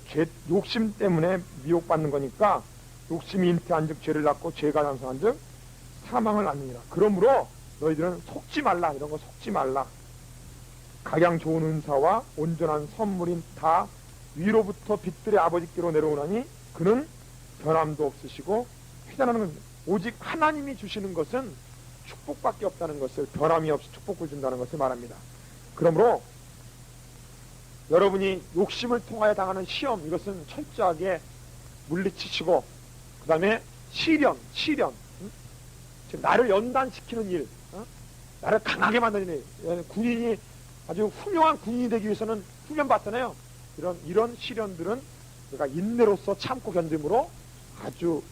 욕심 때문에 미혹받는 거니까 욕심이 잉태한 즉 죄를 낳고 죄가 장성한 즉 사망을 낳느니라. 그러므로 너희들은 속지 말라. 이런 거 속지 말라. 각양 좋은 은사와 온전한 선물인 다 위로부터 빛들의 아버지께로 내려오나니 그는 변함도 없으시고 회전하는 겁니다. 오직 하나님이 주시는 것은 축복밖에 없다는 것을, 변함이 없이 축복을 준다는 것을 말합니다. 그러므로 여러분이 욕심을 통하여 당하는 시험, 이것은 철저하게 물리치시고 그 다음에 시련, 즉 나를 연단시키는 일, 나를 강하게 만드는 일. 군인이 아주 훌륭한 군인이 되기 위해서는 훈련 받잖아요. 이런 시련들은 우리가 인내로서 참고 견딤으로 아주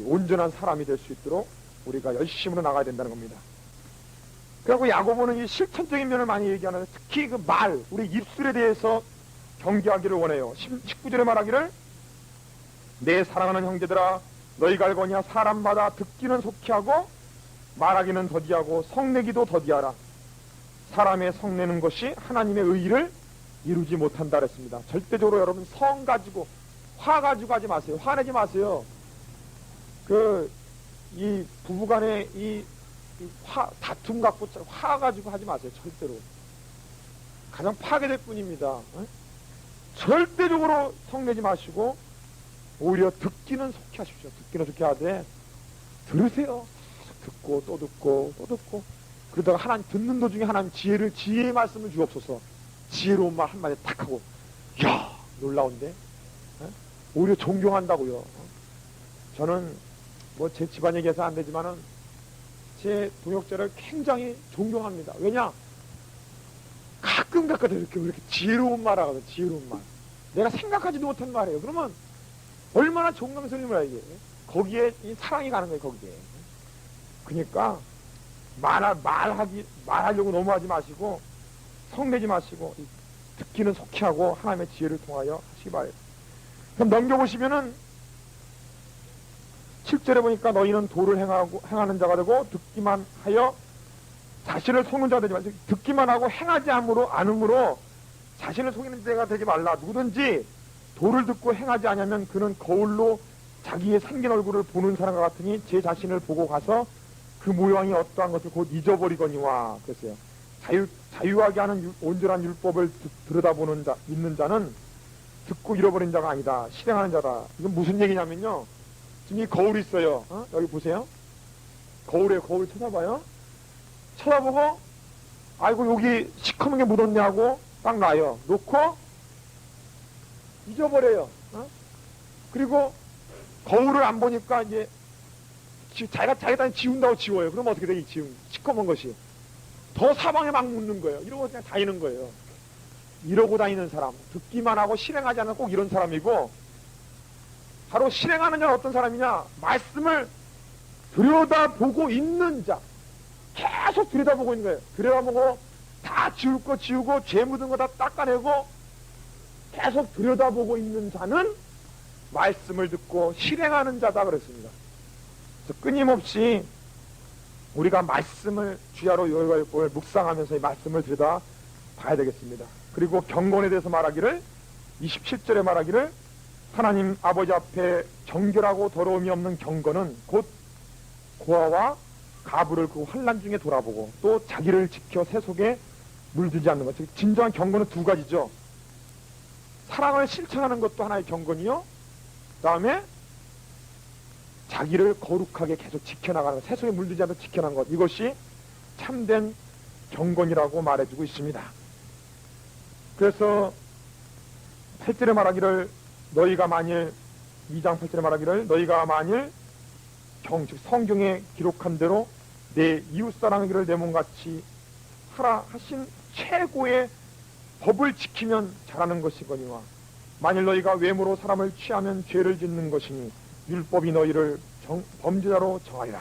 온전한 사람이 될 수 있도록 우리가 열심으로 나가야 된다는 겁니다. 그리고 야고보는 이 실천적인 면을 많이 얘기하는데 특히 그 말, 우리 입술에 대해서 경계하기를 원해요. 19절에 말하기를 내 사랑하는 형제들아 너희가 알거니와 사람마다 듣기는 속히 하고 말하기는 더디하고 성내기도 더디하라. 사람의 성내는 것이 하나님의 의의를 이루지 못한다 그랬습니다. 절대적으로 여러분 성 가지고 화 가지고 하지 마세요. 화내지 마세요. 이 부부간의 다툼 갖고 화 가지고 하지 마세요. 절대로. 가장 파괴될 뿐입니다. 절대적으로 성내지 마시고 오히려 듣기는 속히 하십시오. 듣기는 속히 하되 들으세요. 듣고 또 듣고 또 듣고 그러다가 하나님 듣는 도중에 하나님 지혜의 말씀을 주옵소서. 지혜로운 말 한마디 딱 하고 이야 놀라운데 오히려 존경한다고요. 저는 뭐 제 집안 얘기해서 안 되지만은 제 동역자를 굉장히 존경합니다. 왜냐? 가끔 이렇게 지혜로운 말 하거든. 지혜로운 말. 내가 생각하지도 못한 말이에요. 그러면 얼마나 존경스러운 이게. 거기에 이 사랑이 가는 거예요. 거기에. 그러니까 말하려고 너무 하지 마시고 성내지 마시고 듣기는 속히 하고 하나님의 지혜를 통하여 하시기 바랍니다. 그럼 넘겨보시면은 7절에 보니까 너희는 도를 행하는 자가 되고 듣기만 하여 자신을 속는 자가 되지 말고 듣기만 하고 행하지 않음으로 자신을 속이는 자가 되지 말라. 누구든지 도를 듣고 행하지 않으면 그는 거울로 자기의 생긴 얼굴을 보는 사람과 같으니 제 자신을 보고 가서 그 모양이 어떠한 것을 곧 잊어버리거니와. 그랬어요. 자유하게 하는 온전한 율법을 들여다보는 믿는 자는 듣고 잃어버린 자가 아니다. 실행하는 자다. 이건 무슨 얘기냐면요. 지금 이 거울이 있어요. 여기 보세요. 거울 쳐다봐요. 쳐다보고 아이고 여기 시커먼 게 묻었냐고 딱 놔요. 놓고 잊어버려요. 그리고 거울을 안 보니까 이제 자기가 딴 지운다고 지워요. 그럼 어떻게 돼? 이 시커먼 것이 더 사방에 막 묻는 거예요. 이러고 그냥 다니는 거예요. 이러고 다니는 사람, 듣기만 하고 실행하지 않는 꼭 이런 사람이고, 바로 실행하는 자는 어떤 사람이냐? 말씀을 들여다보고 있는 자. 계속 들여다보고 있는 거예요. 들여다보고 다 지울 거 지우고 죄 묻은 거 다 닦아내고 계속 들여다보고 있는 자는 말씀을 듣고 실행하는 자다 그랬습니다. 그래서 끊임없이 우리가 말씀을 주야로 열과율법을 묵상하면서 이 말씀을 들여다 봐야 되겠습니다. 그리고 경건에 대해서 말하기를 27절에 말하기를 하나님 아버지 앞에 정결하고 더러움이 없는 경건은 곧 고아와 가부를 그 환난 중에 돌아보고 또 자기를 지켜 새 속에 물들지 않는 것. 즉 진정한 경건은 두 가지죠. 사랑을 실천하는 것도 하나의 경건이요. 그 다음에 자기를 거룩하게 계속 지켜나가는 것, 새 속에 물들지 않도록 지켜나가는 것. 이것이 참된 경건이라고 말해주고 있습니다. 그래서 8절에 말하기를 너희가 만일 2장 8절에 말하기를 너희가 만일 즉 성경에 기록한 대로 내 이웃사랑하기를 내 몸같이 하라 하신 최고의 법을 지키면 잘하는 것이거니와 만일 너희가 외모로 사람을 취하면 죄를 짓는 것이니 율법이 너희를 범죄자로 정하리라.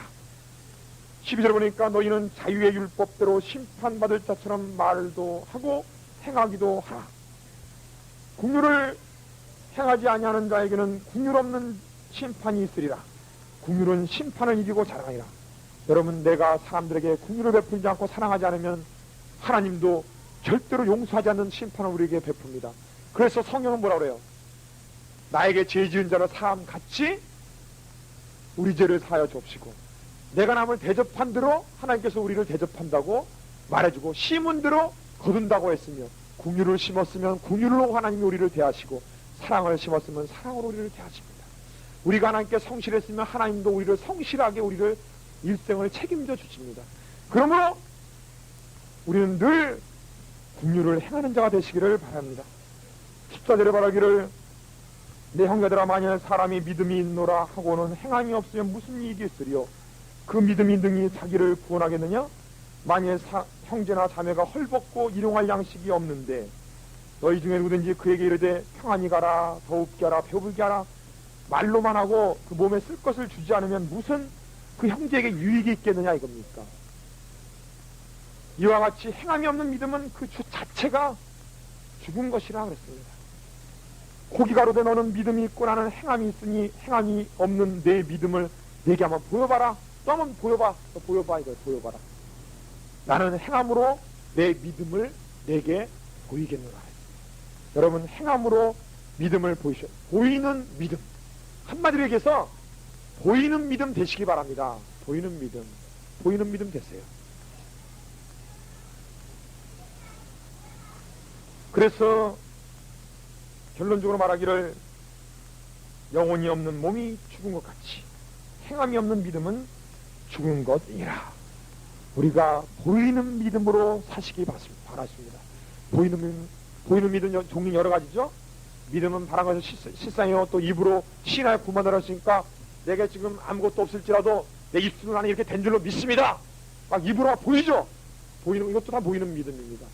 12절 보니까 너희는 자유의 율법대로 심판받을 자처럼 말도 하고 행하기도 하라. 긍휼을 행하지 아니하는 자에게는 긍휼 없는 심판이 있으리라. 긍휼은 심판을 이기고 자랑하리라. 여러분, 내가 사람들에게 긍휼을 베풀지 않고 사랑하지 않으면 하나님도 절대로 용서하지 않는 심판을 우리에게 베풉니다. 그래서 성경은 뭐라 그래요? 나에게 죄 지은 자를 사함같이 우리 죄를 사하여 줍시고, 내가 남을 대접한 대로 하나님께서 우리를 대접한다고 말해주고, 심은 대로 거둔다고 했으며, 긍휼을 심었으면 긍휼로 하나님이 우리를 대하시고, 사랑을 심었으면 사랑으로 우리를 대하십니다. 우리가 하나님께 성실했으면 하나님도 우리를 성실하게 우리를 일생을 책임져 주십니다. 그러므로 우리는 늘 긍휼을 행하는 자가 되시기를 바랍니다. 14절에 말하기를 내 형제들아 만일 사람이 믿음이 있노라 하고는 행함이 없으면 무슨 이익이 있으리요? 그 믿음이 능히 자기를 구원하겠느냐? 만일 형제나 자매가 헐벗고 일용할 양식이 없는데 너희 중에 누구든지 그에게 이르되 평안히 가라, 더웁게 하라, 배부르게 하라 말로만 하고 그 몸에 쓸 것을 주지 않으면 무슨 그 형제에게 유익이 있겠느냐 이겁니까? 이와 같이 행함이 없는 믿음은 그 주 자체가 죽은 것이라 그랬습니다. 고기가로되 너는 믿음이 있고 나는 행함이 있으니 행함이 없는 내 믿음을 내게 한번 보여봐라. 또 한번 보여봐. 또 보여봐. 이걸 보여봐라. 나는 행함으로 내 믿음을 내게 보이겠노라. 여러분, 행함으로 믿음을 보이셔. 보이는 믿음. 한마디로 얘기해서 보이는 믿음 되시기 바랍니다. 보이는 믿음. 보이는 믿음 되세요. 그래서 결론적으로 말하기를 영혼이 없는 몸이 죽은 것 같이 행함이 없는 믿음은 죽은 것이라. 우리가 보이는 믿음으로 사시기 바라십니다. 보이는 믿음 종류 여러 가지죠. 믿음은 바란 것을 실상이요 또 입으로 신하여 구만을 하시니까 내게 지금 아무것도 없을지라도 내 입술로 나는 이렇게 된 줄로 믿습니다. 막 입으로 보이죠. 보이는 이것도 다 보이는 믿음입니다.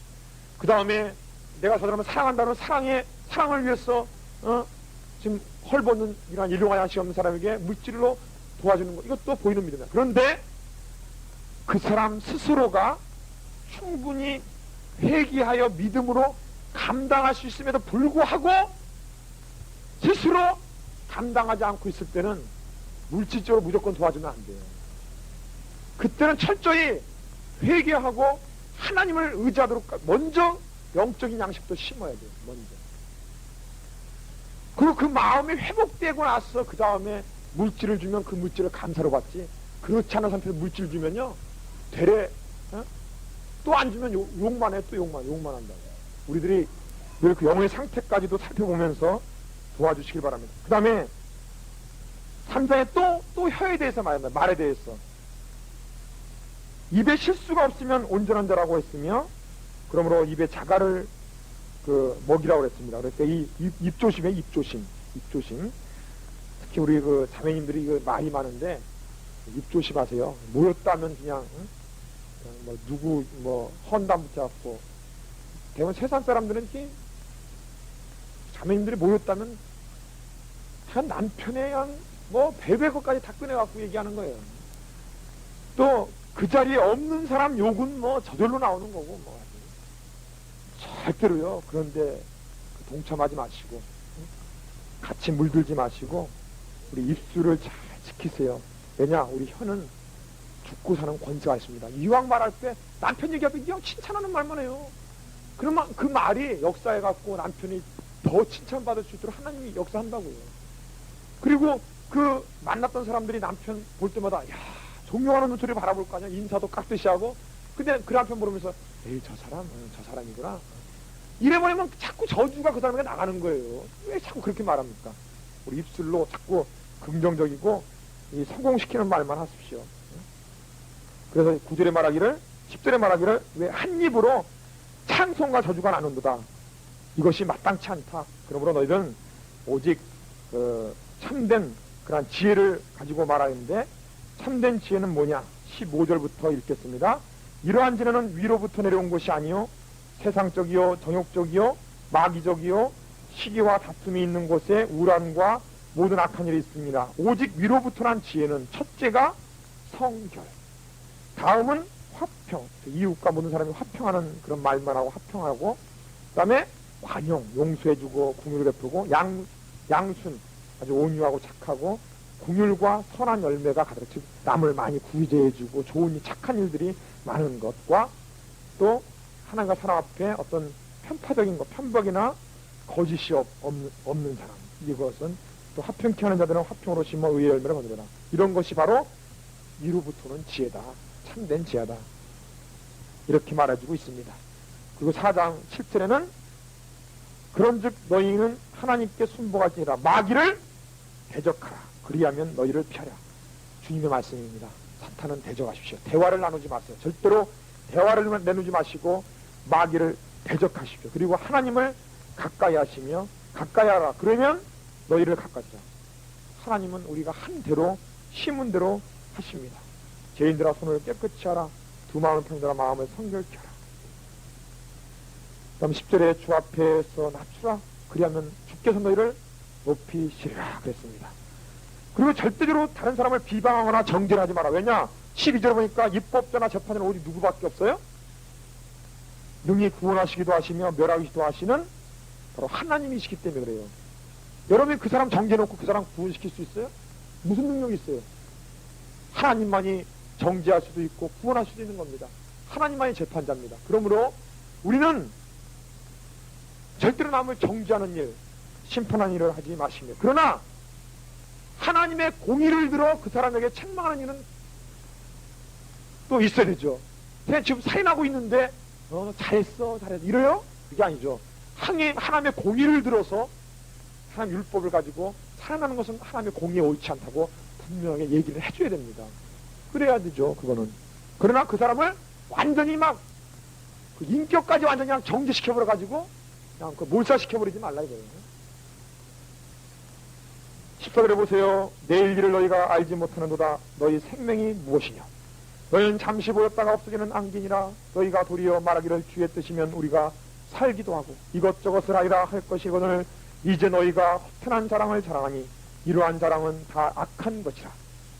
그 다음에 내가 저 사람을 사랑한다는 사랑을 위해서 지금 헐벗는 이러한 일용할 양식 없는 사람에게 물질로 도와주는 것, 이것도 보이는 믿음이다. 그런데 그 사람 스스로가 충분히 회개하여 믿음으로 감당할 수 있음에도 불구하고 스스로 감당하지 않고 있을 때는 물질적으로 무조건 도와주면 안 돼요. 그때는 철저히 회개하고 하나님을 의지하도록 먼저 영적인 양식도 심어야 돼요. 먼저. 그리고 그 마음이 회복되고 나서 그 다음에 물질을 주면 그 물질을 감사로 받지, 그렇지 않은 상태에서 물질 주면요 되레 또 안 주면 욕만 해. 또 욕만 한다고. 우리들이 늘 그 영의 상태까지도 살펴보면서 도와주시길 바랍니다. 그 다음에 3장에 또 혀에 대해서 말합니다. 말에 대해서. 입에 실수가 없으면 온전한 자라고 했으며, 그러므로 입에 자갈을 먹이라고 그랬습니다. 그러니까 이 입조심에 입조심. 특히 우리 그 자매님들이 말이 많은데 입조심하세요. 모였다면 그냥 누구 헌담 붙여갖고, 대부분 세상 사람들은 이렇게 자매님들이 모였다면 한 남편의 배배 것까지 다 꺼내갖고 얘기하는 거예요. 또 그 자리에 없는 사람 욕은 저절로 나오는 거고 절대로요. 그런데 동참하지 마시고 같이 물들지 마시고 우리 입술을 잘 지키세요. 왜냐, 우리 혀는 죽고 사는 권세가 있습니다. 이왕 말할 때 남편 얘기하면 그냥 칭찬하는 말만 해요. 그러면 그 말이 역사해 갖고 남편이 더 칭찬받을 수 있도록 하나님이 역사한다고요. 그리고 그 만났던 사람들이 남편 볼 때마다 야, 존경하는 눈초리 바라볼 거 아니야. 인사도 깍듯이 하고. 근데 그 남편 보면서 에이, 저 사람이구나. 이래버리면 자꾸 저주가 그 사람에게 나가는 거예요. 왜 자꾸 그렇게 말합니까? 우리 입술로 자꾸 긍정적이고 성공시키는 말만 하십시오. 그래서 9절에 말하기를, 10절에 말하기를 왜 한 입으로 찬송과 저주가 나눈도다. 이것이 마땅치 않다. 그러므로 너희들은 오직 참된 그런 지혜를 가지고 말하는데, 참된 지혜는 뭐냐? 15절부터 읽겠습니다. 이러한 진화는 위로부터 내려온 것이 아니요 세상적이요 정욕적이요 마귀적이요 시기와 다툼이 있는 곳에 우란과 모든 악한 일이 있습니다. 오직 위로부터 난 지혜는 첫째가 성결, 다음은 화평, 이웃과 모든 사람이 화평하는 그런 말만 하고 화평하고, 그 다음에 관용, 용서해주고 궁유를 베푸고, 양순, 아주 온유하고 착하고, 궁율과 선한 열매가 가득, 즉 남을 많이 구제해주고 좋은 일, 착한 일들이 많은 것과, 또 하나님과 사람 앞에 어떤 편파적인 것, 편박이나 거짓이 없는 사람, 이것은 또 화평케 하는 자들은 화평으로 심어 의의 열매를 거두리라. 이런 것이 바로 이로부터는 지혜다, 참된 지혜다, 이렇게 말해주고 있습니다. 그리고 4장 7절에는 그런즉 너희는 하나님께 순복할지니라 마귀를 대적하라, 그리하면 너희를 피하라. 주님의 말씀입니다. 사탄은 대적하십시오. 대화를 나누지 마세요. 절대로 대화를 나누지 마시고 마귀를 대적하십시오. 그리고 하나님을 가까이 하시며 가까이 하라, 그러면 너희를 가까이하라. 하나님은 우리가 한 대로 심은 대로 하십니다. 죄인들아 손을 깨끗이 하라, 두 마음을 평들아 마음을 성결케 하라. 그 다음 10절에 주 앞에서 낮추라, 그리하면 주께서 너희를 높이시리라 그랬습니다. 그리고 절대적으로 다른 사람을 비방하거나 정죄하지 마라. 왜냐? 12절에 보니까 입법자나 재판자는 오직 누구밖에 없어요? 능히 구원하시기도 하시며 멸하기도 하시는 바로 하나님이시기 때문에 그래요. 여러분이 그 사람 정죄해놓고 그 사람 구원시킬 수 있어요? 무슨 능력이 있어요? 하나님만이 정죄할 수도 있고 구원할 수도 있는 겁니다. 하나님만이 재판자입니다. 그러므로 우리는 절대로 남을 정죄하는 일, 심판하는 일을 하지 마시며, 그러나 하나님의 공의를 들어 그 사람에게 책망하는 일은 또 있어야 되죠. 그냥 지금 살인하고 있는데 잘했어 이래요? 그게 아니죠. 하나님의 공의를 들어서 하나님 율법을 가지고 살인하는 것은 하나님의 공의에 옳지 않다고 분명하게 얘기를 해줘야 됩니다. 그래야 되죠, 그거는. 그러나 그 사람을 완전히 막 그 인격까지 완전히 그냥 정지시켜버려 가지고 그냥 그 몰살시켜버리지 말라 이거예요. 14절에 보세요. 내일 일을 너희가 알지 못하는도다. 너희 생명이 무엇이냐? 너희는 잠시 보였다가 없어지는 안개니라. 너희가 도리어 말하기를 주의 뜻이면 우리가 살기도 하고 이것저것을 아니라 할 것이거늘 이제 너희가 허탄한 자랑을 자랑하니 이러한 자랑은 다 악한 것이라.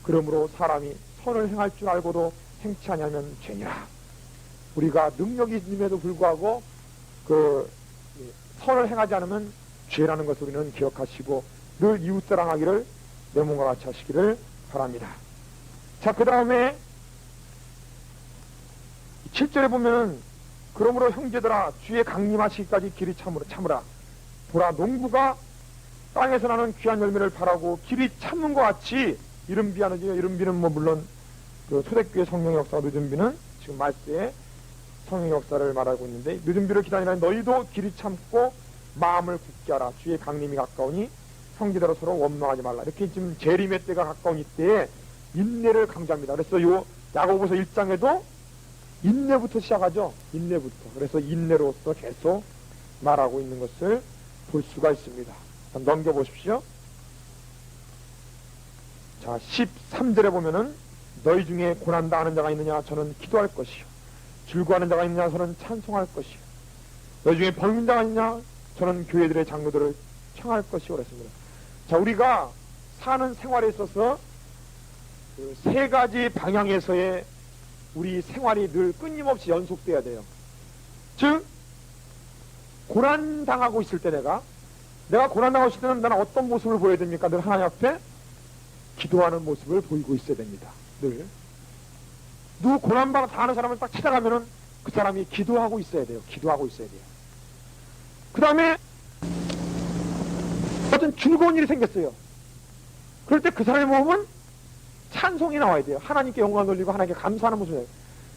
그러므로 사람이 선을 행할 줄 알고도 행치 아니하면 죄니라. 우리가 능력이 있음에도 불구하고 그 선을 행하지 않으면 죄라는 것을 우리는 기억하시고 늘 이웃사랑하기를 내 몸과 같이 하시기를 바랍니다. 자, 그 다음에 7절에 보면은 그러므로 형제들아 주의 강림하시기까지 길이 참으라. 보라, 농부가 땅에서 나는 귀한 열매를 바라고 길이 참은 것 같이 이른비하는지요. 이른비는 뭐 물론 그 초대교회 성령의 역사, 늦은비는 지금 말세에 성령의 역사를 말하고 있는데, 늦은비를 기다리라. 너희도 길이 참고 마음을 굳게 하라. 주의 강림이 가까우니 형제대로 서로 원망하지 말라. 이렇게 지금 재림의 때가 가까운 이때에 인내를 강조합니다. 그래서 요 야고보서 1장에도 인내부터 시작하죠. 인내부터. 그래서 인내로서 계속 말하고 있는 것을 볼 수가 있습니다. 넘겨보십시오. 자, 13절에 보면은 너희 중에 고난당하는 자가 있느냐? 저는 기도할 것이요. 즐거워하는 자가 있느냐? 저는 찬송할 것이요. 너희 중에 병든 자가 있느냐? 저는 교회들의 장로들을 청할 것이요. 그랬습니다. 자, 우리가 사는 생활에 있어서 그 세 가지 방향에서의 우리 생활이 늘 끊임없이 연속돼야 돼요. 즉, 고난당하고 있을 때 내가 고난당하고 있을 때는 나는 어떤 모습을 보여야 됩니까? 늘 하나님 앞에 기도하는 모습을 보이고 있어야 됩니다. 늘. 누구 고난당하는 사람을 딱 찾아가면은 그 사람이 기도하고 있어야 돼요. 기도하고 있어야 돼요. 그 다음에 어떤 즐거운 일이 생겼어요. 그럴 때 그 사람의 몸은 찬송이 나와야 돼요. 하나님께 영광 돌리고 하나님께 감사하는 모습이에요.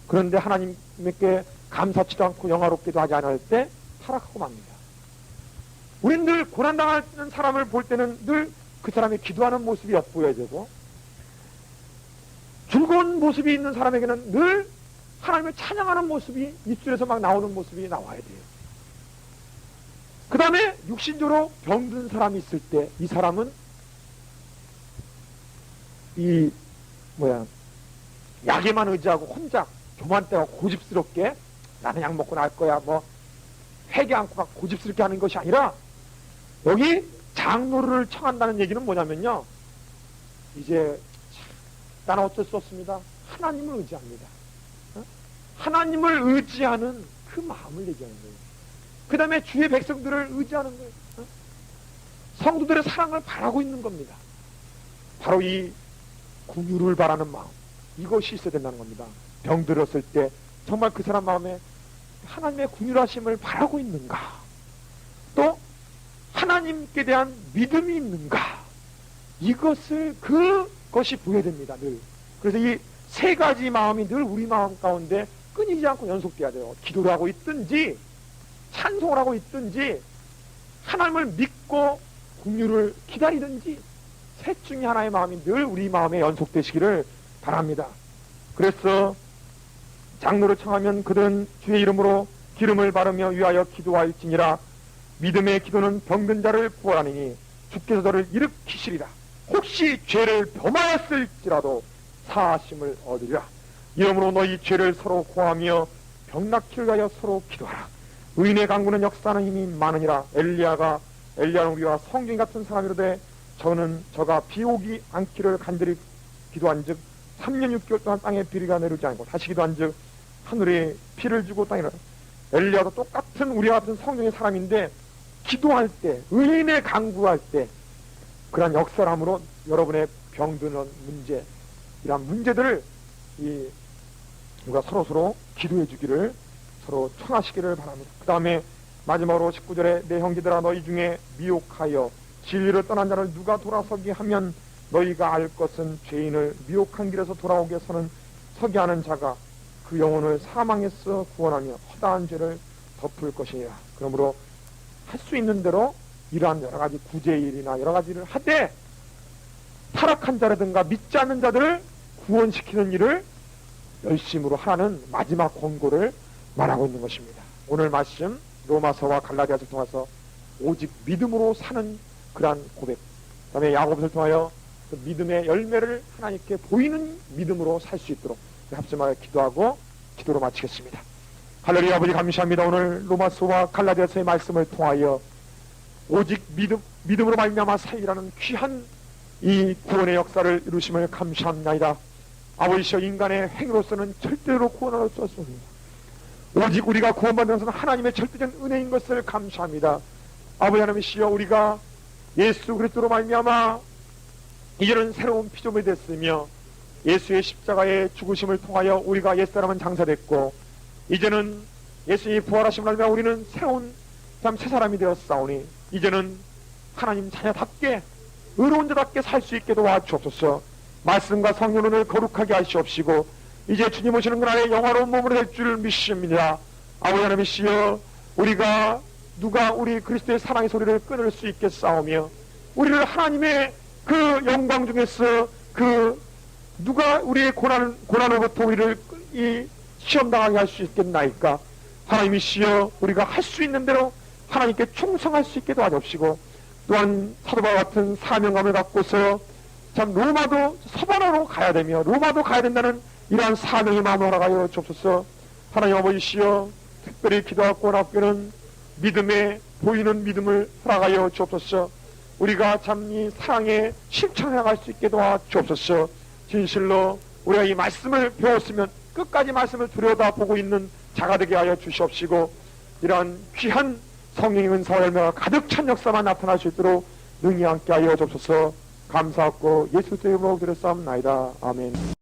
그런데 하나님께 감사치도 않고 영화롭기도 하지 않을 때 타락하고 맙니다. 우린 늘 고난당하는 사람을 볼 때는 늘 그 사람이 기도하는 모습이 엿보여야 되고, 즐거운 모습이 있는 사람에게는 늘 하나님을 찬양하는 모습이 입술에서 막 나오는 모습이 나와야 돼요. 그 다음에 육신적으로 병든 사람이 있을 때 이 사람은 약에만 의지하고 혼자 교만때가 고집스럽게 나는 약 먹고 날 거야 뭐 회개 않고 막 고집스럽게 하는 것이 아니라 여기 장로를 청한다는 얘기는 뭐냐면요, 이제 나는 어쩔 수 없습니다. 하나님을 의지합니다. 하나님을 의지하는 그 마음을 얘기하는 거예요. 그 다음에 주의 백성들을 의지하는 거예요. 성도들의 사랑을 바라고 있는 겁니다. 바로 이 긍휼을 바라는 마음, 이것이 있어야 된다는 겁니다. 병들었을 때 정말 그 사람 마음에 하나님의 긍휼하심을 바라고 있는가, 또 하나님께 대한 믿음이 있는가, 그것이 보여야 됩니다. 늘. 그래서 이 세 가지 마음이 늘 우리 마음 가운데 끊이지 않고 연속돼야 돼요. 기도를 하고 있든지 찬송을 하고 있든지 하나님을 믿고 긍휼을 기다리든지 셋 중에 하나의 마음이 늘 우리 마음에 연속되시기를 바랍니다. 그래서 장로를 청하면 그들은 주의 이름으로 기름을 바르며 위하여 기도하일지니라. 믿음의 기도는 병든 자를 구원하니니 주께서 저를 일으키시리라. 혹시 죄를 범하였을지라도 사하심을 얻으리라. 이러므로 너희 죄를 서로 고하며 병낫기를 위하여 서로 기도하라. 의인의 강구는 역사하는 힘이 많으니라. 엘리야는 우리와 성경 같은 사람이로되 저가 비 오기 않기를 간절히 기도한즉 3년 6개월 동안 땅에 비가 내리지 않고 다시 기도한즉 하늘에 비를 주고 땅에 엘리야도 똑같은 우리와 같은 성령의 사람인데 기도할 때, 의인의 강구할 때 그러한 역사람으로 여러분의 병드는 문제, 이러한 문제들을 우리가 서로 기도해 주기를 서로 청하시기를 바랍니다. 그 다음에 마지막으로 19절에 내 형제들아 너희 중에 미혹하여 진리를 떠난 자를 누가 돌아서게 하면 너희가 알 것은 죄인을 미혹한 길에서 돌아오게 서게 하는 자가 그 영혼을 사망에서 구원하며 허다한 죄를 덮을 것이니라. 그러므로 할 수 있는 대로 이러한 여러 가지 구제일이나 여러 가지를 하되 타락한 자라든가 믿지 않는 자들을 구원시키는 일을 열심으로 하는 마지막 권고를 말하고 있는 것입니다. 오늘 말씀 로마서와 갈라디아서를 통해서 오직 믿음으로 사는 그러한 고백, 그 다음에 야고보서를 통하여 그 믿음의 열매를 하나님께 보이는 믿음으로 살 수 있도록 합심하여 기도하고 기도로 마치겠습니다. 할렐루야. 아버지 감사합니다. 오늘 로마서와 갈라디아서의 말씀을 통하여 오직 믿음으로 말미암아 살리라는 귀한 이 구원의 역사를 이루심을 감사합니다. 아버지여, 인간의 행위로서는 절대로 구원할 수 없습니다. 오직 우리가 구원받는 것은 하나님의 절대적인 은혜인 것을 감사합니다. 아버지 하나님이시여, 우리가 예수 그리스도로 말미암아 이제는 새로운 피조물이 됐으며 예수의 십자가의 죽으심을 통하여 우리가 옛사람은 장사됐고 이제는 예수의 부활하심을 말미암아 우리는 새로운 새 사람이 되었사오니 이제는 하나님 자녀답게 의로운 자답게 살 수 있게 도와주옵소서. 말씀과 성령을 거룩하게 하시옵시고 이제 주님 오시는 그날에 영화로운 몸으로 될 줄 믿습니다. 아버지 하나님이시여, 누가 우리 그리스도의 사랑의 소리를 끊을 수 있겠사오며 우리를 하나님의 그 영광 중에서 누가 우리의 고난으로부터 우리를 시험당하게 할 수 있겠나이까. 하나님이시여, 우리가 할 수 있는 대로 하나님께 충성할 수 있게 도와주옵시고 또한 사도바와 같은 사명감을 갖고서 참 로마도 서바나로 가야 되며 로마도 가야 된다는 이러한 사명의 마음을 허락하여 주옵소서. 하나님 아버지시여, 특별히 기도하고 원하기는 믿음에 보이는 믿음을 허락하여 주옵소서. 우리가 참 이 사랑에 실천해 갈 수 있게 도와주옵소서. 진실로 우리가 이 말씀을 배웠으면 끝까지 말씀을 들여다보고 있는 자가 되게 하여 주시옵시고 이러한 귀한 성령의 은사와 열매가 가득 찬 역사만 나타날 수 있도록 능히 함께 하여 주옵소서. 감사하고 예수 이름으로 드렸사옵나이다. 아멘.